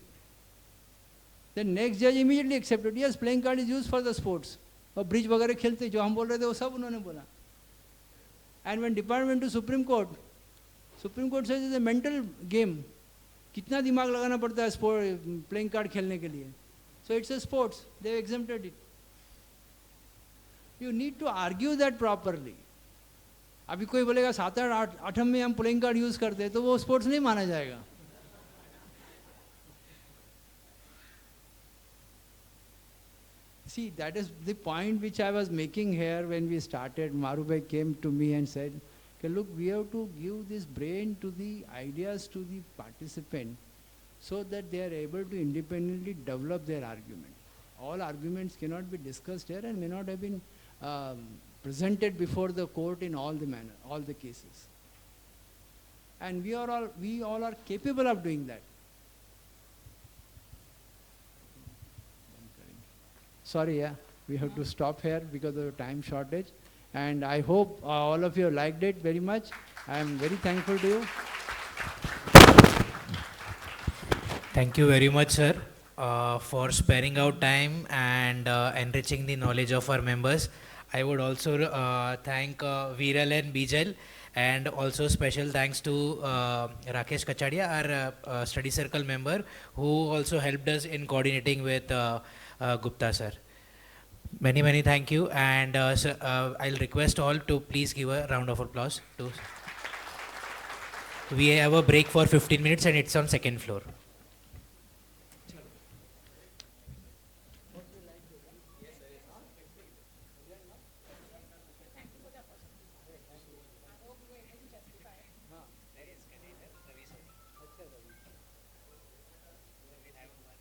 Then next judge immediately accepted, yes, playing card is used for the sports. और bridge वगैरह खेलते जो हम बोल रहे थे वो सब उन्होंने बोला. And when department to Supreme Court says it's a mental game. कितना दिमाग लगाना पड़ता है sport playing card खेलने के लिए? So it's a sports. They exempted it. You need to argue that properly. अभी कोई बोलेगा 7-8 में हम प्लेइंग कार्ड यूज करते हैं तो वो स्पोर्ट्स नहीं माना जाएगा. See, that is the point which I was making here when we started. Marubhai came to me and said, okay, look, we have to give this brain to the ideas to the participant so that they are able to independently develop their argument. All arguments cannot be discussed here and may not have been presented before the court in all the cases. And we all are capable of doing that. Sorry, yeah. We have to stop here because of time shortage. And I hope all of you liked it very much. I am very thankful to you. Thank you very much, sir, for sparing out time and enriching the knowledge of our members. I would also thank Viral and Bijal, and also special thanks to Rakesh Kachadia, our study circle member, who also helped us in coordinating with Gupta, sir. Many thank you, and sir, I'll request all to please give a round of applause to. We have a break for 15 minutes and it's on second floor.